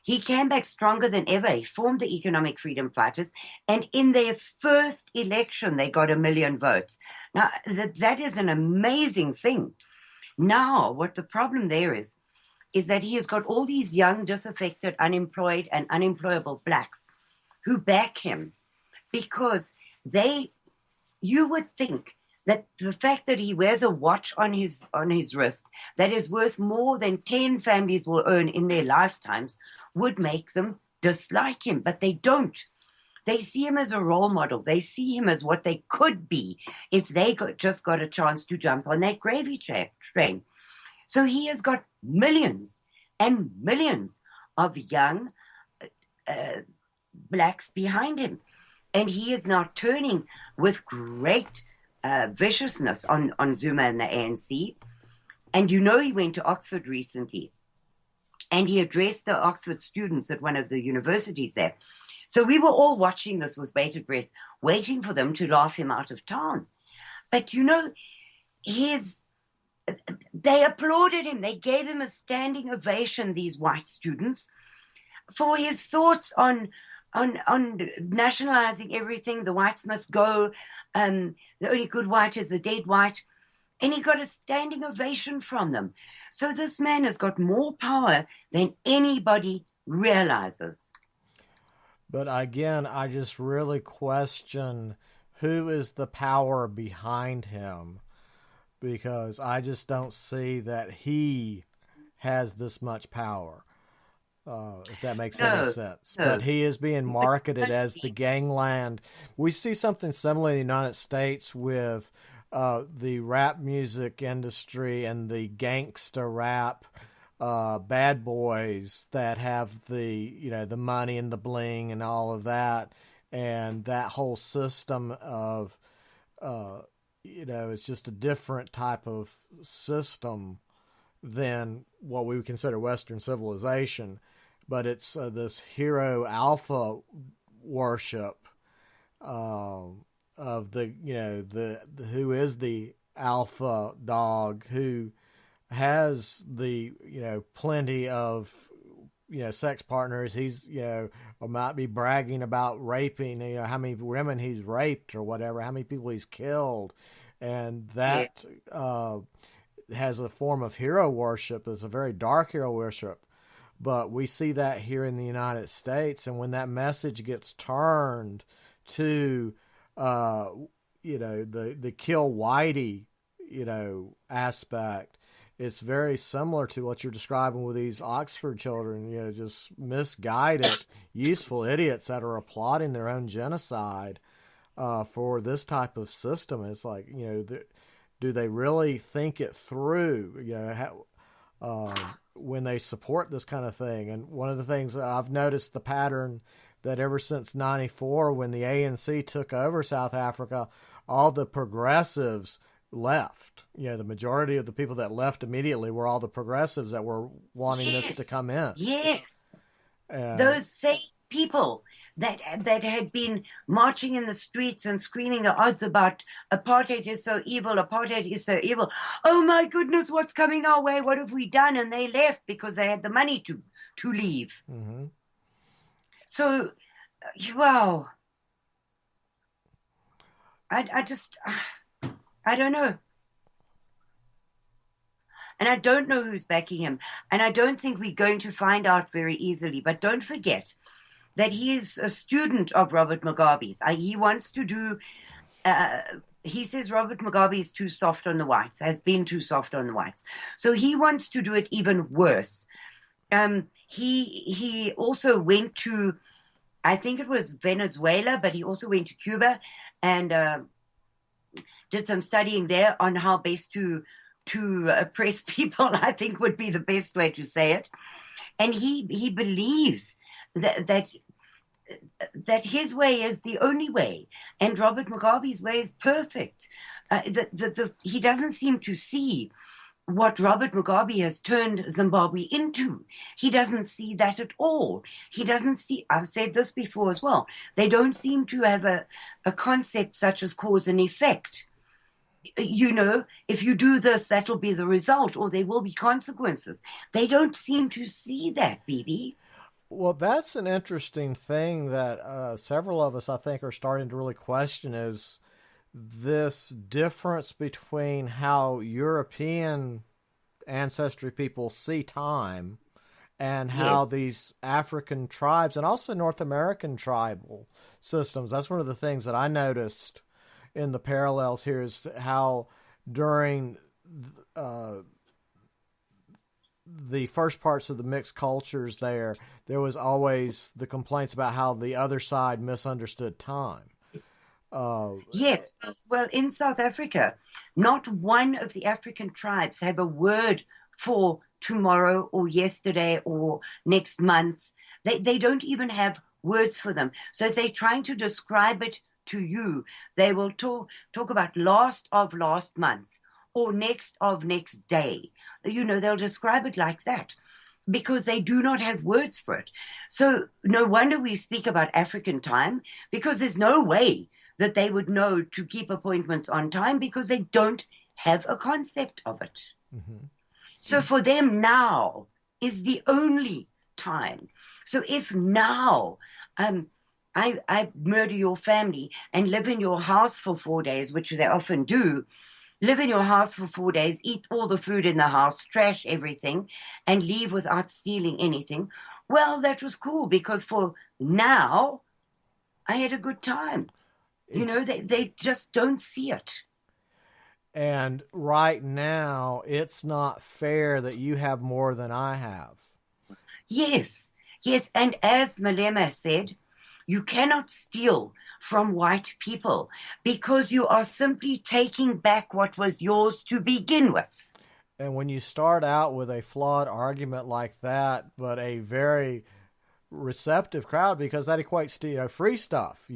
He came back stronger than ever. He formed the Economic Freedom Fighters, and in their first election, they got 1 million votes. Now, that is an amazing thing. Now, what the problem there is that he has got all these young, disaffected, unemployed, and unemployable blacks who back him because you would think that the fact that he wears a watch on his wrist that is worth more than 10 families will earn in their lifetimes would make them dislike him, but they don't. They see him as a role model. They see him as what they could be if they just got a chance to jump on that gravy train. So he has got millions and millions of young blacks behind him. And he is now turning with great viciousness on Zuma and the ANC. And you know he went to Oxford recently. And he addressed the Oxford students at one of the universities there. So we were all watching this with bated breath, waiting for them to laugh him out of town. But, you know, they applauded him. They gave him a standing ovation, these white students, for his thoughts on nationalizing everything. The whites must go. The only good white is the dead white. And he got a standing ovation from them. So this man has got more power than anybody realizes.
But again, I just really question who is the power behind him, because I just don't see that he has this much power, if that makes any sense. No. But he is being marketed as the gangland. We see something similar in the United States with the rap music industry and the gangster rap bad boys that have the money and the bling and all of that, and that whole system of it's just a different type of system than what we would consider Western civilization, but it's this hero alpha worship of the who is the alpha dog, who has the plenty of sex partners. He's or might be bragging about raping how many women he's raped or whatever, how many people he's killed, and that has a form of hero worship. It's a very dark hero worship, but we see that here in the United States, and when that message gets turned to the kill whitey aspect, it's very similar to what you're describing with these Oxford children, just misguided, useful idiots that are applauding their own genocide for this type of system. It's like, do they really think it through, when they support this kind of thing? And one of the things that I've noticed the pattern that ever since 94, when the ANC took over South Africa, all the progressives left. The majority of the people that left immediately were all the progressives that were wanting this to come in.
Yes. Those same people that had been marching in the streets and screaming the odds about apartheid is so evil, apartheid is so evil. Oh my goodness, what's coming our way? What have we done? And they left because they had the money to leave. Mm-hmm. So, wow. I don't know. And I don't know who's backing him. And I don't think we're going to find out very easily. But don't forget that he is a student of Robert Mugabe's. He wants to do, he says Robert Mugabe is too soft on the whites, has been too soft on the whites. So he wants to do it even worse. He also went to, I think it was Venezuela, but he also went to Cuba and did some studying there on how best to oppress people, I think would be the best way to say it. And he believes that his way is the only way, and Robert Mugabe's way is perfect. He doesn't seem to see what Robert Mugabe has turned Zimbabwe into. He doesn't see that at all. He doesn't see, I've said this before as well, they don't seem to have a concept such as cause and effect. You know, if you do this, that'll be the result, or there will be consequences. They don't seem to see that, Bibi.
Well, that's an interesting thing that several of us, I think, are starting to really question is this difference between how European ancestry people see time and how
Yes.
these African tribes and also North American tribal systems. That's one of the things that I noticed in the parallels here is how during uh, the first parts of the mixed cultures there was always the complaints about how the other side misunderstood time. Uh,
Yes. Well, in South Africa, not one of the African tribes have a word for tomorrow or yesterday or next month. They don't even have words for them. So if they're trying to describe it to you, they will talk about last of last month or next of next day. You know, they'll describe it like that because they do not have words for it. So no wonder we speak about African time because there's no way that they would know to keep appointments on time because they don't have a concept of it.
mm-hmm.
So for them, now is the only time. So if now I murder your family and live in your house for 4 days, which they often do, live in your house for 4 days, eat all the food in the house, trash everything, and leave without stealing anything, well, that was cool because for now, I had a good time. You know, they just don't see it.
And right now, it's not fair that you have more than I have.
Yes, yes. And as Malema said, you cannot steal from white people because you are simply taking back what was yours to begin with.
And when you start out with a flawed argument like that, but a very receptive crowd, because that equates to free stuff.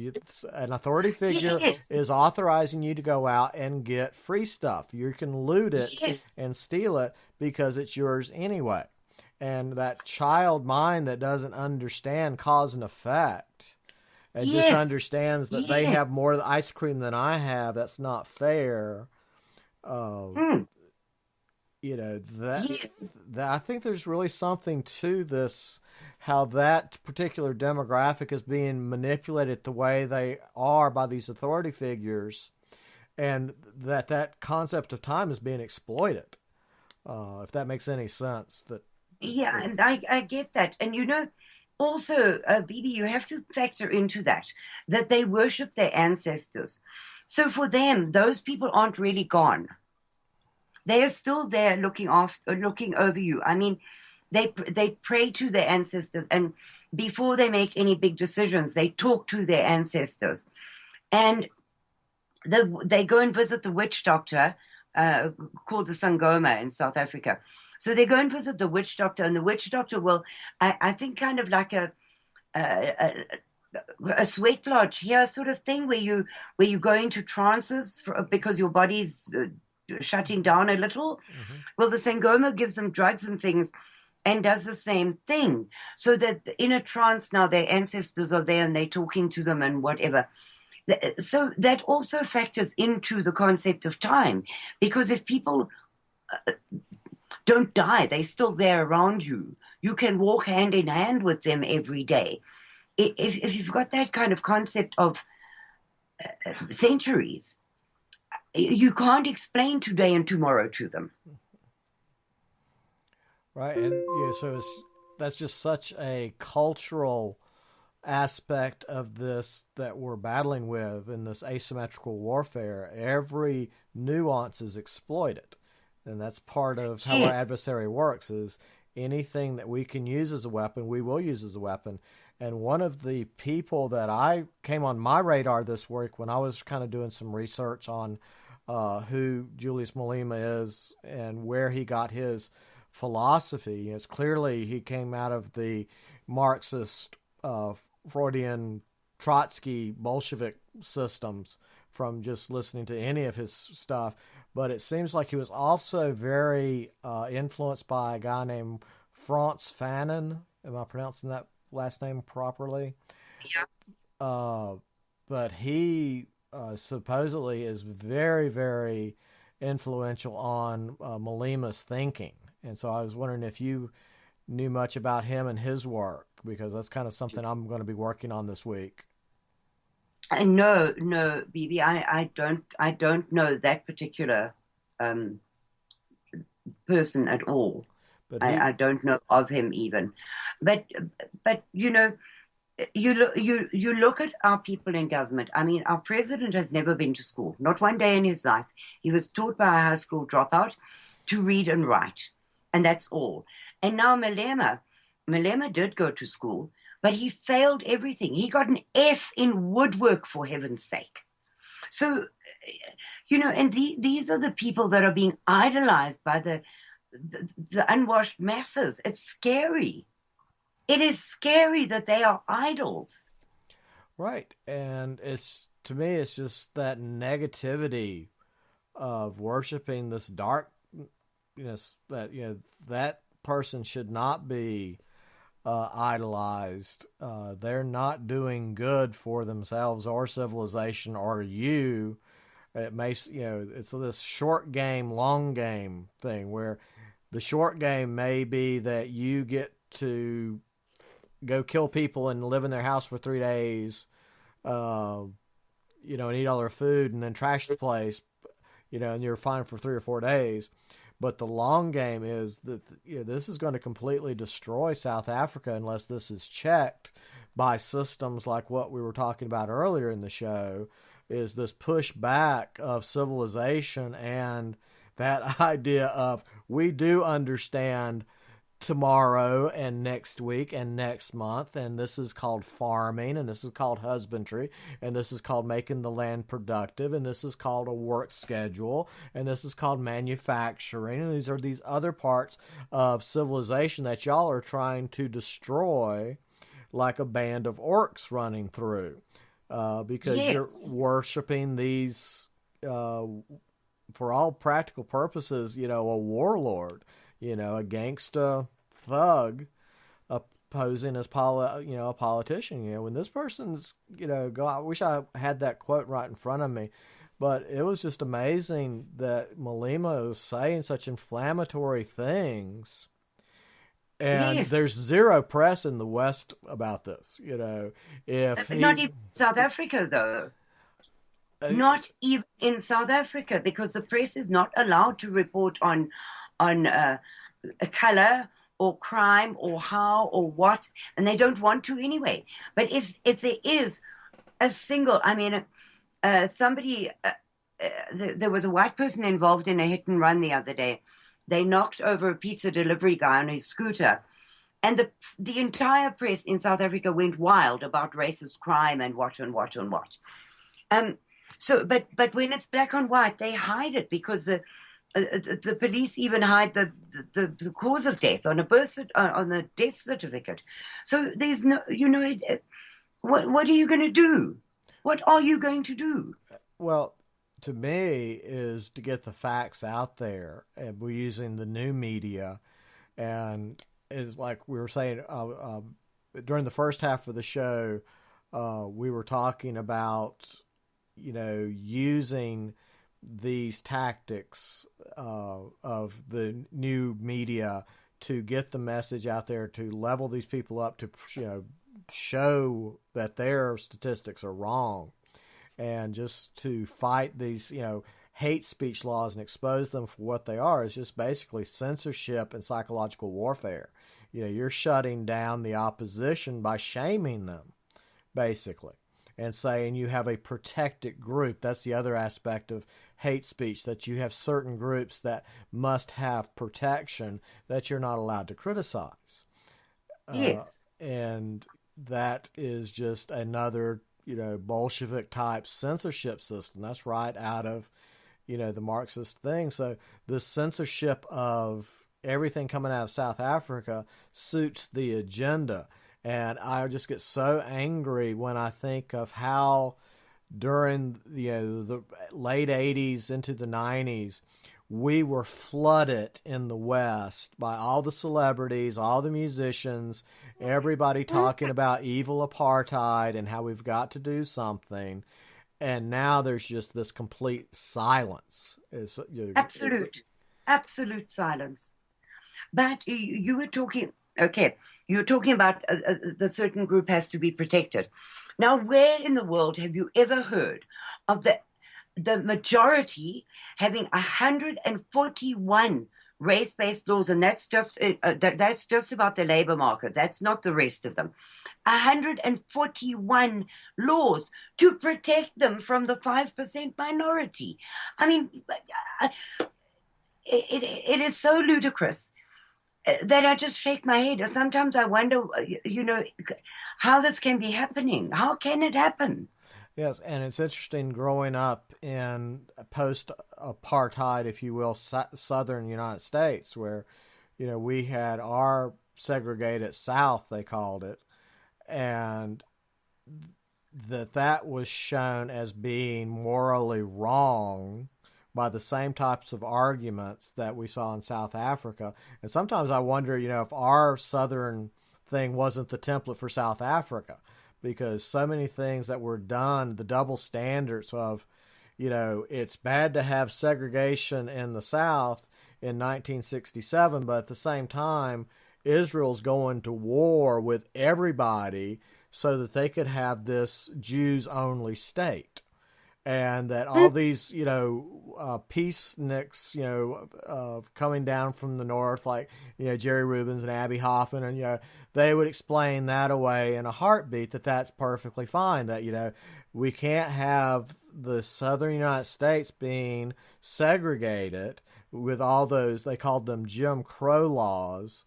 An authority figure
Yes,
is authorizing you to go out and get free stuff. You can loot it
yes,
and steal it because it's yours anyway. And that child mind that doesn't understand cause and effect and just
yes,
understands that they have
yes.
more ice cream than I have, that's not fair. Uh,
Mm,
you know
yes,
that I think there's really something to this, how that particular demographic is being manipulated the way they are by these authority figures, and that concept of time is being exploited. If that makes any sense, that
yeah, and I get that. And you know, also, Bibi, you have to factor into that they worship their ancestors. So for them, those people aren't really gone. They are still there looking over you. I mean, they pray to their ancestors, and before they make any big decisions, they talk to their ancestors, and they go and visit the witch doctor called the Sangoma in South Africa. So they go and visit the witch doctor, and the witch doctor will, I think, kind of like a, a sweat lodge here sort of thing where you go into trances because your body's shutting down a little.
mm-hmm.
Well, the Sangoma gives them drugs and things and does the same thing. So that in a trance now, their ancestors are there and they're talking to them and whatever. So that also factors into the concept of time, because if people don't die, they're still there around you. You can walk hand in hand with them every day. If you've got that kind of concept of centuries, you can't explain today and tomorrow to them.
Right, and so that's just such a cultural aspect of this that we're battling with in this asymmetrical warfare. Every nuance is exploited, and that's part of how our
Yes.
adversary works. Is anything that we can use as a weapon, we will use as a weapon. And one of the people that I came on my radar this week when I was kind of doing some research on who Julius Malema is and where he got his philosophy. It's clearly he came out of the Marxist, Freudian, Trotsky, Bolshevik systems from just listening to any of his stuff. But it seems like he was also very influenced by a guy named Frantz Fanon. Am I pronouncing that last name properly?
Yeah.
But he supposedly is very, very influential on Malima's thinking. And so I was wondering if you knew much about him and his work, because that's kind of something I'm going to be working on this week.
No, BB, I don't know that particular person at all.
But
I don't know of him even. But you know, you look at our people in government. I mean, our president has never been to school, not one day in his life. He was taught by a high school dropout to read and write, and that's all. And now Malema did go to school, but he failed everything. He got an F in woodwork, for heaven's sake. So, you know, and these are the people that are being idolized by the unwashed masses. It's scary. It is scary that they are idols.
Right. And to me, it's just that negativity of worshiping this darkness that person should not be idolized. They're not doing good for themselves or civilization or you. It may, it's this short game, long game thing where the short game may be that you get to go kill people and live in their house for 3 days, and eat all their food and then trash the place, and you're fine for 3 or 4 days. But the long game is that this is going to completely destroy South Africa unless this is checked by systems like what we were talking about earlier in the show, is this pushback of civilization and that idea of we do understand tomorrow and next week and next month, and this is called farming, and this is called husbandry, and this is called making the land productive, and this is called a work schedule, and this is called manufacturing, and these are these other parts of civilization that y'all are trying to destroy like a band of orcs running through, because you're worshiping these for all practical purposes, a warlord, a gangsta thug posing as a politician. When this person's, I wish I had that quote right in front of me, but it was just amazing that Malema was saying such inflammatory things. And there's zero press in the West about this,
Not even South Africa, though. Not even in South Africa, because the press is not allowed to report on a color or crime or how or what, and they don't want to anyway. But if there is a single, there was a white person involved in a hit and run the other day. They knocked over a pizza delivery guy on his scooter, and the entire press in South Africa went wild about racist crime and what and what and what. So, but when it's black on white, they hide it, because the police even hide the cause of death on on the death certificate. So there's no, what are you going to do? What are you going to do?
Well, to me, is to get the facts out there, and we're using the new media, and is like we were saying during the first half of the show, we were talking about using these tactics of the new media to get the message out there, to level these people up, to show that their statistics are wrong, and just to fight these hate speech laws and expose them for what they are, is just basically censorship and psychological warfare. You're shutting down the opposition by shaming them, basically, and saying you have a protected group. That's the other aspect of hate speech, that you have certain groups that must have protection that you're not allowed to criticize.
Yes.
And that is just another, Bolshevik type censorship system. That's right out of, the Marxist thing. So the censorship of everything coming out of South Africa suits the agenda. And I just get so angry when I think of how during the late 80s into the 90s, we were flooded in the West by all the celebrities, all the musicians, everybody talking about evil apartheid and how we've got to do something. And now there's just this complete silence.
Absolute silence. But you were talking, okay, you were talking about the certain group has to be protected. Now, where in the world have you ever heard of the majority having 141 race-based laws, and that's just about the labor market. That's not the rest of them. 141 laws to protect them from the 5% minority. I mean, it is so ludicrous that I just shake my head. Sometimes I wonder, how this can be happening. How can it happen?
Yes, and it's interesting growing up in post-apartheid, if you will, southern United States, where, we had our segregated South, they called it, and that was shown as being morally wrong by the same types of arguments that we saw in South Africa. And sometimes I wonder, if our southern thing wasn't the template for South Africa, because so many things that were done, the double standards of, it's bad to have segregation in the South in 1967, but at the same time, Israel's going to war with everybody so that they could have this Jews-only state. And that all these, peaceniks, coming down from the north, like, Jerry Rubens and Abby Hoffman, and, they would explain that away in a heartbeat, that's perfectly fine, that, we can't have the southern United States being segregated with all those, they called them Jim Crow laws.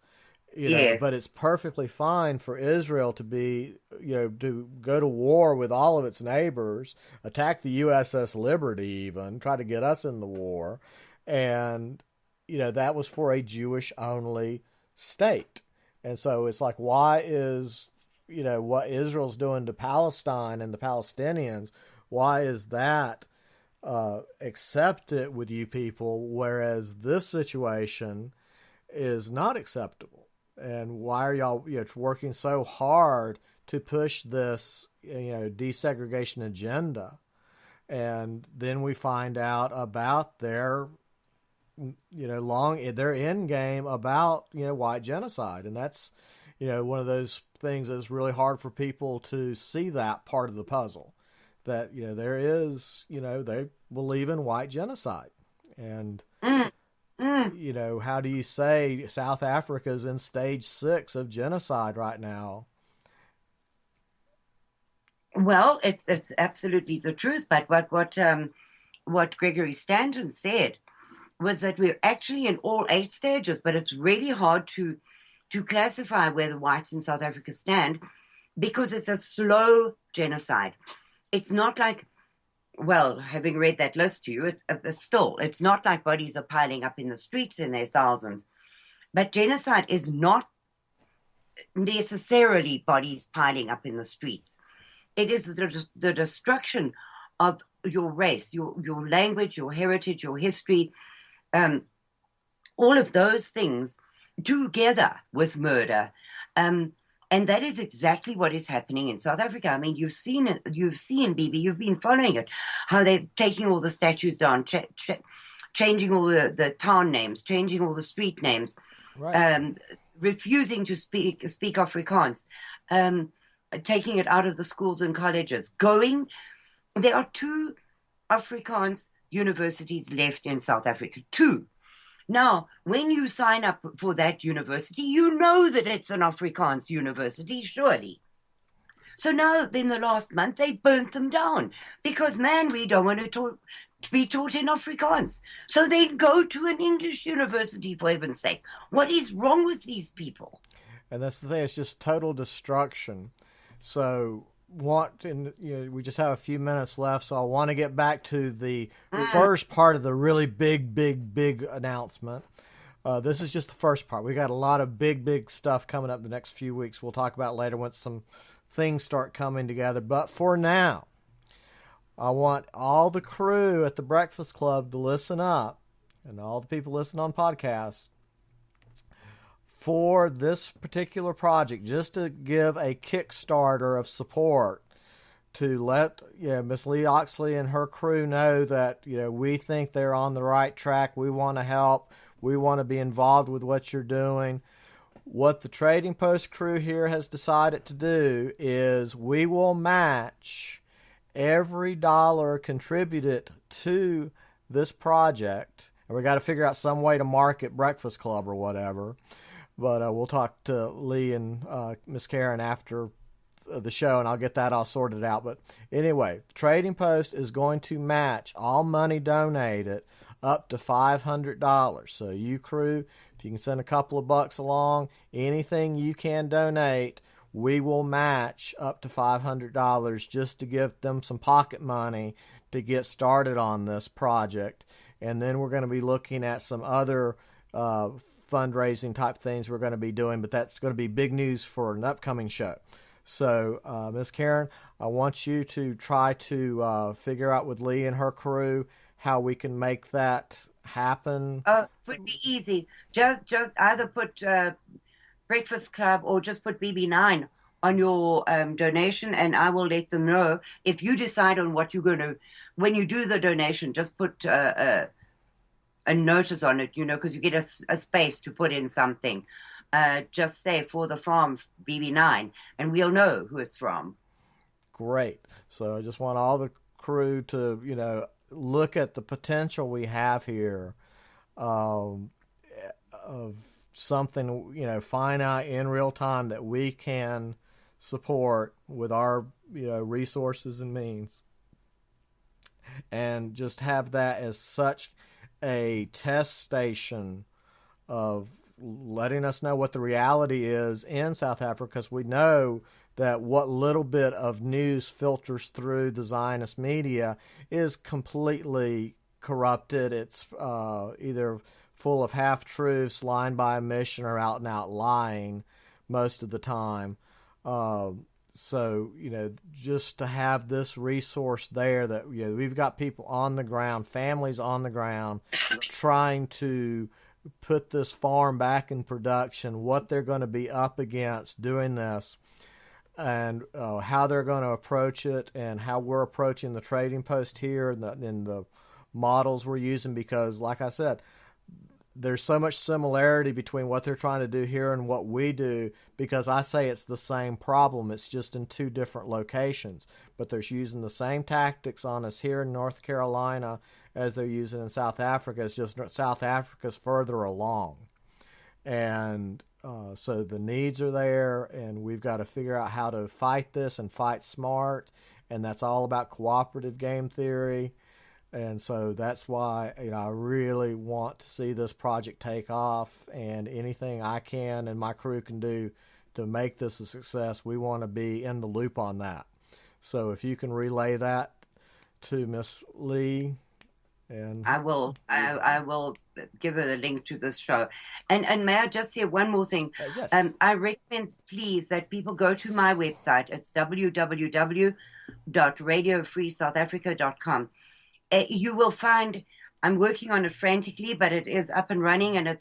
Yes.
But it's perfectly fine for Israel to be, to go to war with all of its neighbors, attack the USS Liberty even, try to get us in the war. And, that was for a Jewish-only state. And so it's like, why is, what Israel's doing to Palestine and the Palestinians, why is that accepted with you people, whereas this situation is not acceptable? And why are y'all working so hard to push this desegregation agenda? And then we find out about their their end game about white genocide, and that's one of those things that's really hard for people to see that part of the puzzle. That there is they believe in white genocide, and. How do you say South Africa's in stage 6 of genocide right now?
Well, it's absolutely the truth. But what Gregory Stanton said was that we're actually in all 8 stages, but it's really hard to classify where the whites in South Africa stand because it's a slow genocide. It's not like, well, having read that list to you, it's not like bodies are piling up in the streets in their thousands. But genocide is not necessarily bodies piling up in the streets. It is the destruction of your race, your language, your heritage, your history, all of those things together with murder. And that is exactly what is happening in South Africa. I mean, you've seen it, Bibi, you've been following it, how they're taking all the statues down, changing all the town names, changing all the street names,
right.
Refusing to speak Afrikaans, taking it out of the schools and colleges. There are 2 Afrikaans universities left in South Africa, 2. Now, when you sign up for that university, you know that it's an Afrikaans university, surely. So now, in the last month, they burnt them down because, man, we don't want to be taught in Afrikaans. So they go to an English university, for heaven's sake. What is wrong with these people?
And that's the thing, it's just total destruction. So we just have a few minutes left, so I want to get back to the first part of the really big announcement. This is just the first part. We got a lot of big stuff coming up the next few weeks. We'll talk about later once some things start coming together. But for now, I want all the crew at the Breakfast Club to listen up, and all the people listening on podcasts, for this particular project, just to give a Kickstarter of support to let Miss Leigh Oxley and her crew know that we think they're on the right track. We want to help. We want to be involved with what you're doing. What the Trading Post crew here has decided to do is we will match every dollar contributed to this project. And we got to figure out some way to market Breakfast Club or whatever. But we'll talk to Leigh and Miss Karin after the show, and I'll get that all sorted out. But anyway, Trading Post is going to match all money donated up to $500. So you crew, if you can send a couple of bucks along, anything you can donate, we will match up to $500 just to give them some pocket money to get started on this project. And then we're going to be looking at some other fundraising type things we're going to be doing, but that's going to be big news for an upcoming show. So, Ms. Karin, I want you to try to figure out with Leigh and her crew how we can make that happen.
It would be easy. Just either put Breakfast Club or just put BB9 on your donation, and I will let them know. If you decide on what you're going to, when you do the donation, just put a notice on it, because you get a space to put in something. Just say for the farm BB9, and we'll know who it's from.
Great. So I just want all the crew to, look at the potential we have here of something, finite in real time that we can support with our, resources and means. And just have that as such a test station of letting us know what the reality is in South Africa, because we know that what little bit of news filters through the Zionist media is completely corrupted. It's either full of half-truths, lying by omission, or out-and-out lying most of the time. So, just to have this resource there that, we've got people on the ground, families on the ground, trying to put this farm back in production, what they're going to be up against doing this, and how they're going to approach it, and how we're approaching the Trading Post here, and the models we're using, because, like I said, there's so much similarity between what they're trying to do here and what we do, because I say it's the same problem. It's just in two different locations, but they're using the same tactics on us here in North Carolina as they're using in South Africa. It's just South Africa's further along. And so the needs are there, and we've got to figure out how to fight this and fight smart. And that's all about cooperative game theory. And so that's why I really want to see this project take off, and anything I can and my crew can do to make this a success, we want to be in the loop on that. So if you can relay that to Miss Leigh, and
I will give her the link to this show. And may I just say one more thing?
Yes.
I recommend, please, that people go to my website. It's www.radiofreesouthafrica.com. You will find, I'm working on it frantically, but it is up and running, and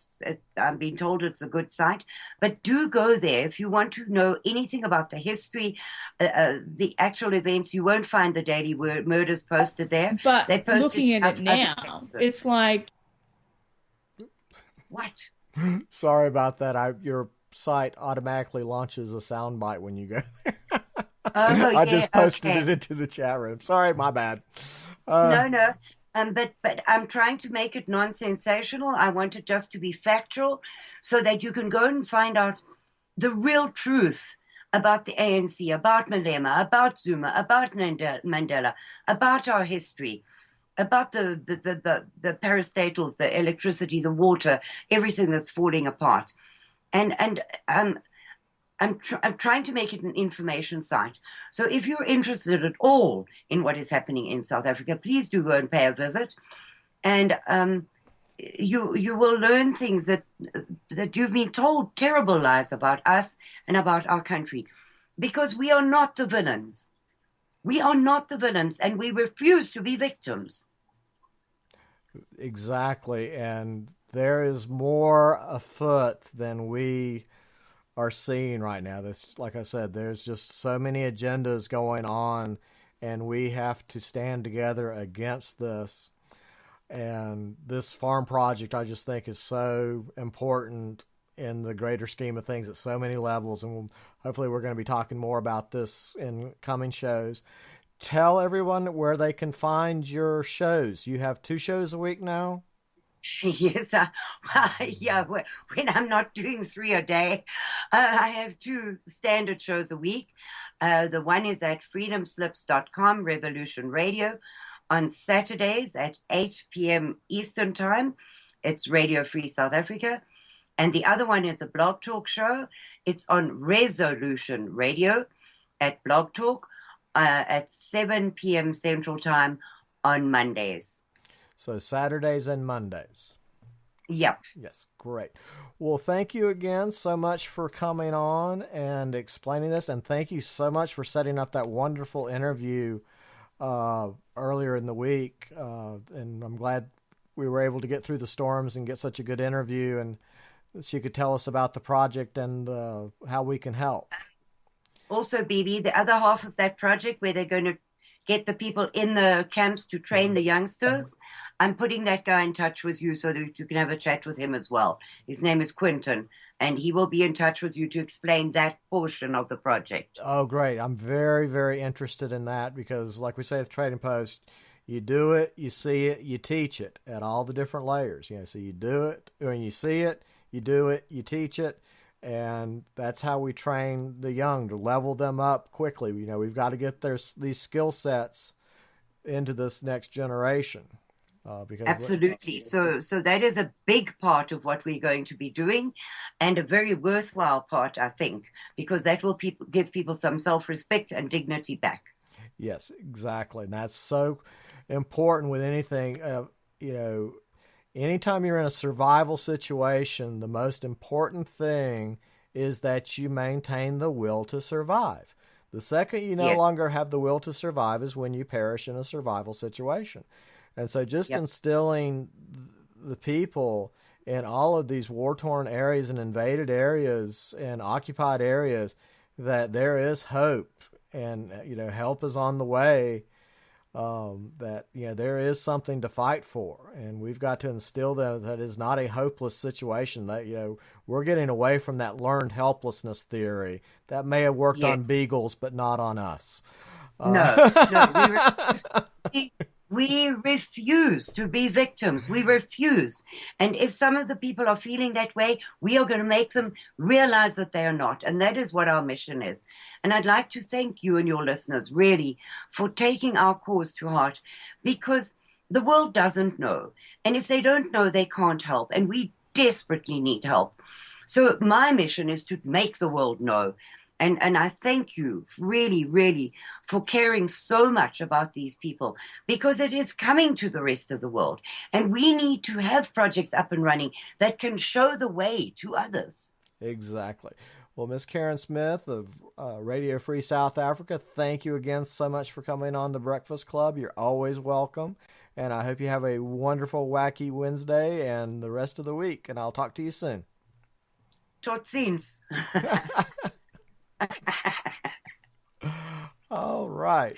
I'm being told it's a good site. But do go there if you want to know anything about the history, the actual events. You won't find the Daily Murders posted there.
But
they posted
looking at it now, it's like...
What?
Sorry about that. Your site automatically launches a soundbite when you go there. I just posted it into the chat room. Sorry, my bad.
No. But I'm trying to make it non-sensational. I want it just to be factual, so that you can go and find out the real truth about the ANC, about Malema, about Zuma, about Mandela, about our history, about the parastatals, the electricity, the water, everything that's falling apart. And I'm trying to make it an information site. So if you're interested at all in what is happening in South Africa, please do go and pay a visit. And you will learn things that you've been told terrible lies about us and about our country, because we are not the villains. We are not the villains, and we refuse to be victims.
Exactly. And there is more afoot than we are seeing right now. This, like I said, there's just so many agendas going on, and we have to stand together against this. And this farm project, I just think, is so important in the greater scheme of things at so many levels. And hopefully we're going to be talking more about this in coming shows. Tell everyone where they can find your shows. You have 2 shows a week now?
Yes, yeah. When I'm not doing 3 a day, I have 2 standard shows a week. The one is at freedomslips.com, Revolution Radio, on Saturdays at 8 p.m. Eastern Time. It's Radio Free South Africa. And the other one is a Blog Talk show. It's on Resolution Radio at Blog Talk at 7 p.m. Central Time on Mondays.
So Saturdays and Mondays.
Yep.
Yes, great. Well, thank you again so much for coming on and explaining this. And thank you so much for setting up that wonderful interview earlier in the week. And I'm glad we were able to get through the storms and get such a good interview. And she could tell us about the project and how we can help.
Also, Bibi, the other half of that project where they're going to get the people in the camps to train the youngsters, I'm putting that guy in touch with you so that you can have a chat with him as well. His name is Quentin, and he will be in touch with you to explain that portion of the project.
Oh, great. I'm very, very interested in that because, like we say at the Trading Post, you do it, you see it, you teach it at all the different layers. So you do it, when you see it, you do it, you teach it. And that's how we train the young, to level them up quickly. We've got to get these skill sets into this next generation. Because
Absolutely. So that is a big part of what we're going to be doing, and a very worthwhile part, I think, because that will give people some self-respect and dignity back.
Yes, exactly. And that's so important with anything. Anytime you're in a survival situation, the most important thing is that you maintain the will to survive. The second you no longer have the will to survive is when you perish in a survival situation. And so just instilling the people in all of these war-torn areas and invaded areas and occupied areas that there is hope and, help is on the way. That there is something to fight for, and we've got to instill that is not a hopeless situation. That we're getting away from that learned helplessness theory that may have worked on beagles, but not on us.
No, we refuse to be victims. We refuse. And if some of the people are feeling that way, we are going to make them realize that they are not. And that is what our mission is. And I'd like to thank you and your listeners, really, for taking our cause to heart, because the world doesn't know. And if they don't know, they can't help. And we desperately need help. So my mission is to make the world know. And I thank you really, really for caring so much about these people, because it is coming to the rest of the world. And we need to have projects up and running that can show the way to others.
Exactly. Well, Miss Karin Smith of Radio Free South Africa, thank you again so much for coming on the Breakfast Club. You're always welcome. And I hope you have a wonderful, wacky Wednesday and the rest of the week. And I'll talk to you soon.
Tot ziens.
All right.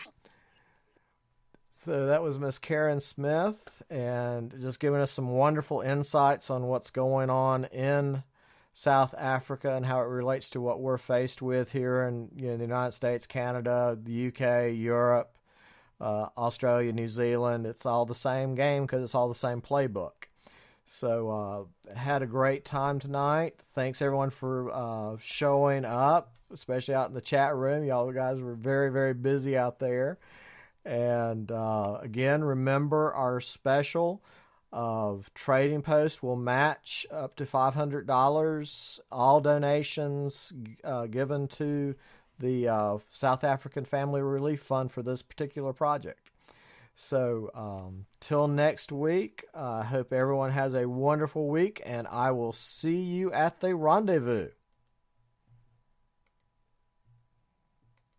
So that was Miss Karin Smith, and just giving us some wonderful insights on what's going on in South Africa and how it relates to what we're faced with here in the United States, Canada, the UK, Europe, Australia, New Zealand. It's all the same game because it's all the same playbook. So had a great time tonight. Thanks everyone for showing up, especially out in the chat room. Y'all guys were very, very busy out there. And again, remember our special of Trading Post will match up to $500. All donations given to the South African Family Relief Fund for this particular project. So till next week, I hope everyone has a wonderful week, and I will see you at the rendezvous.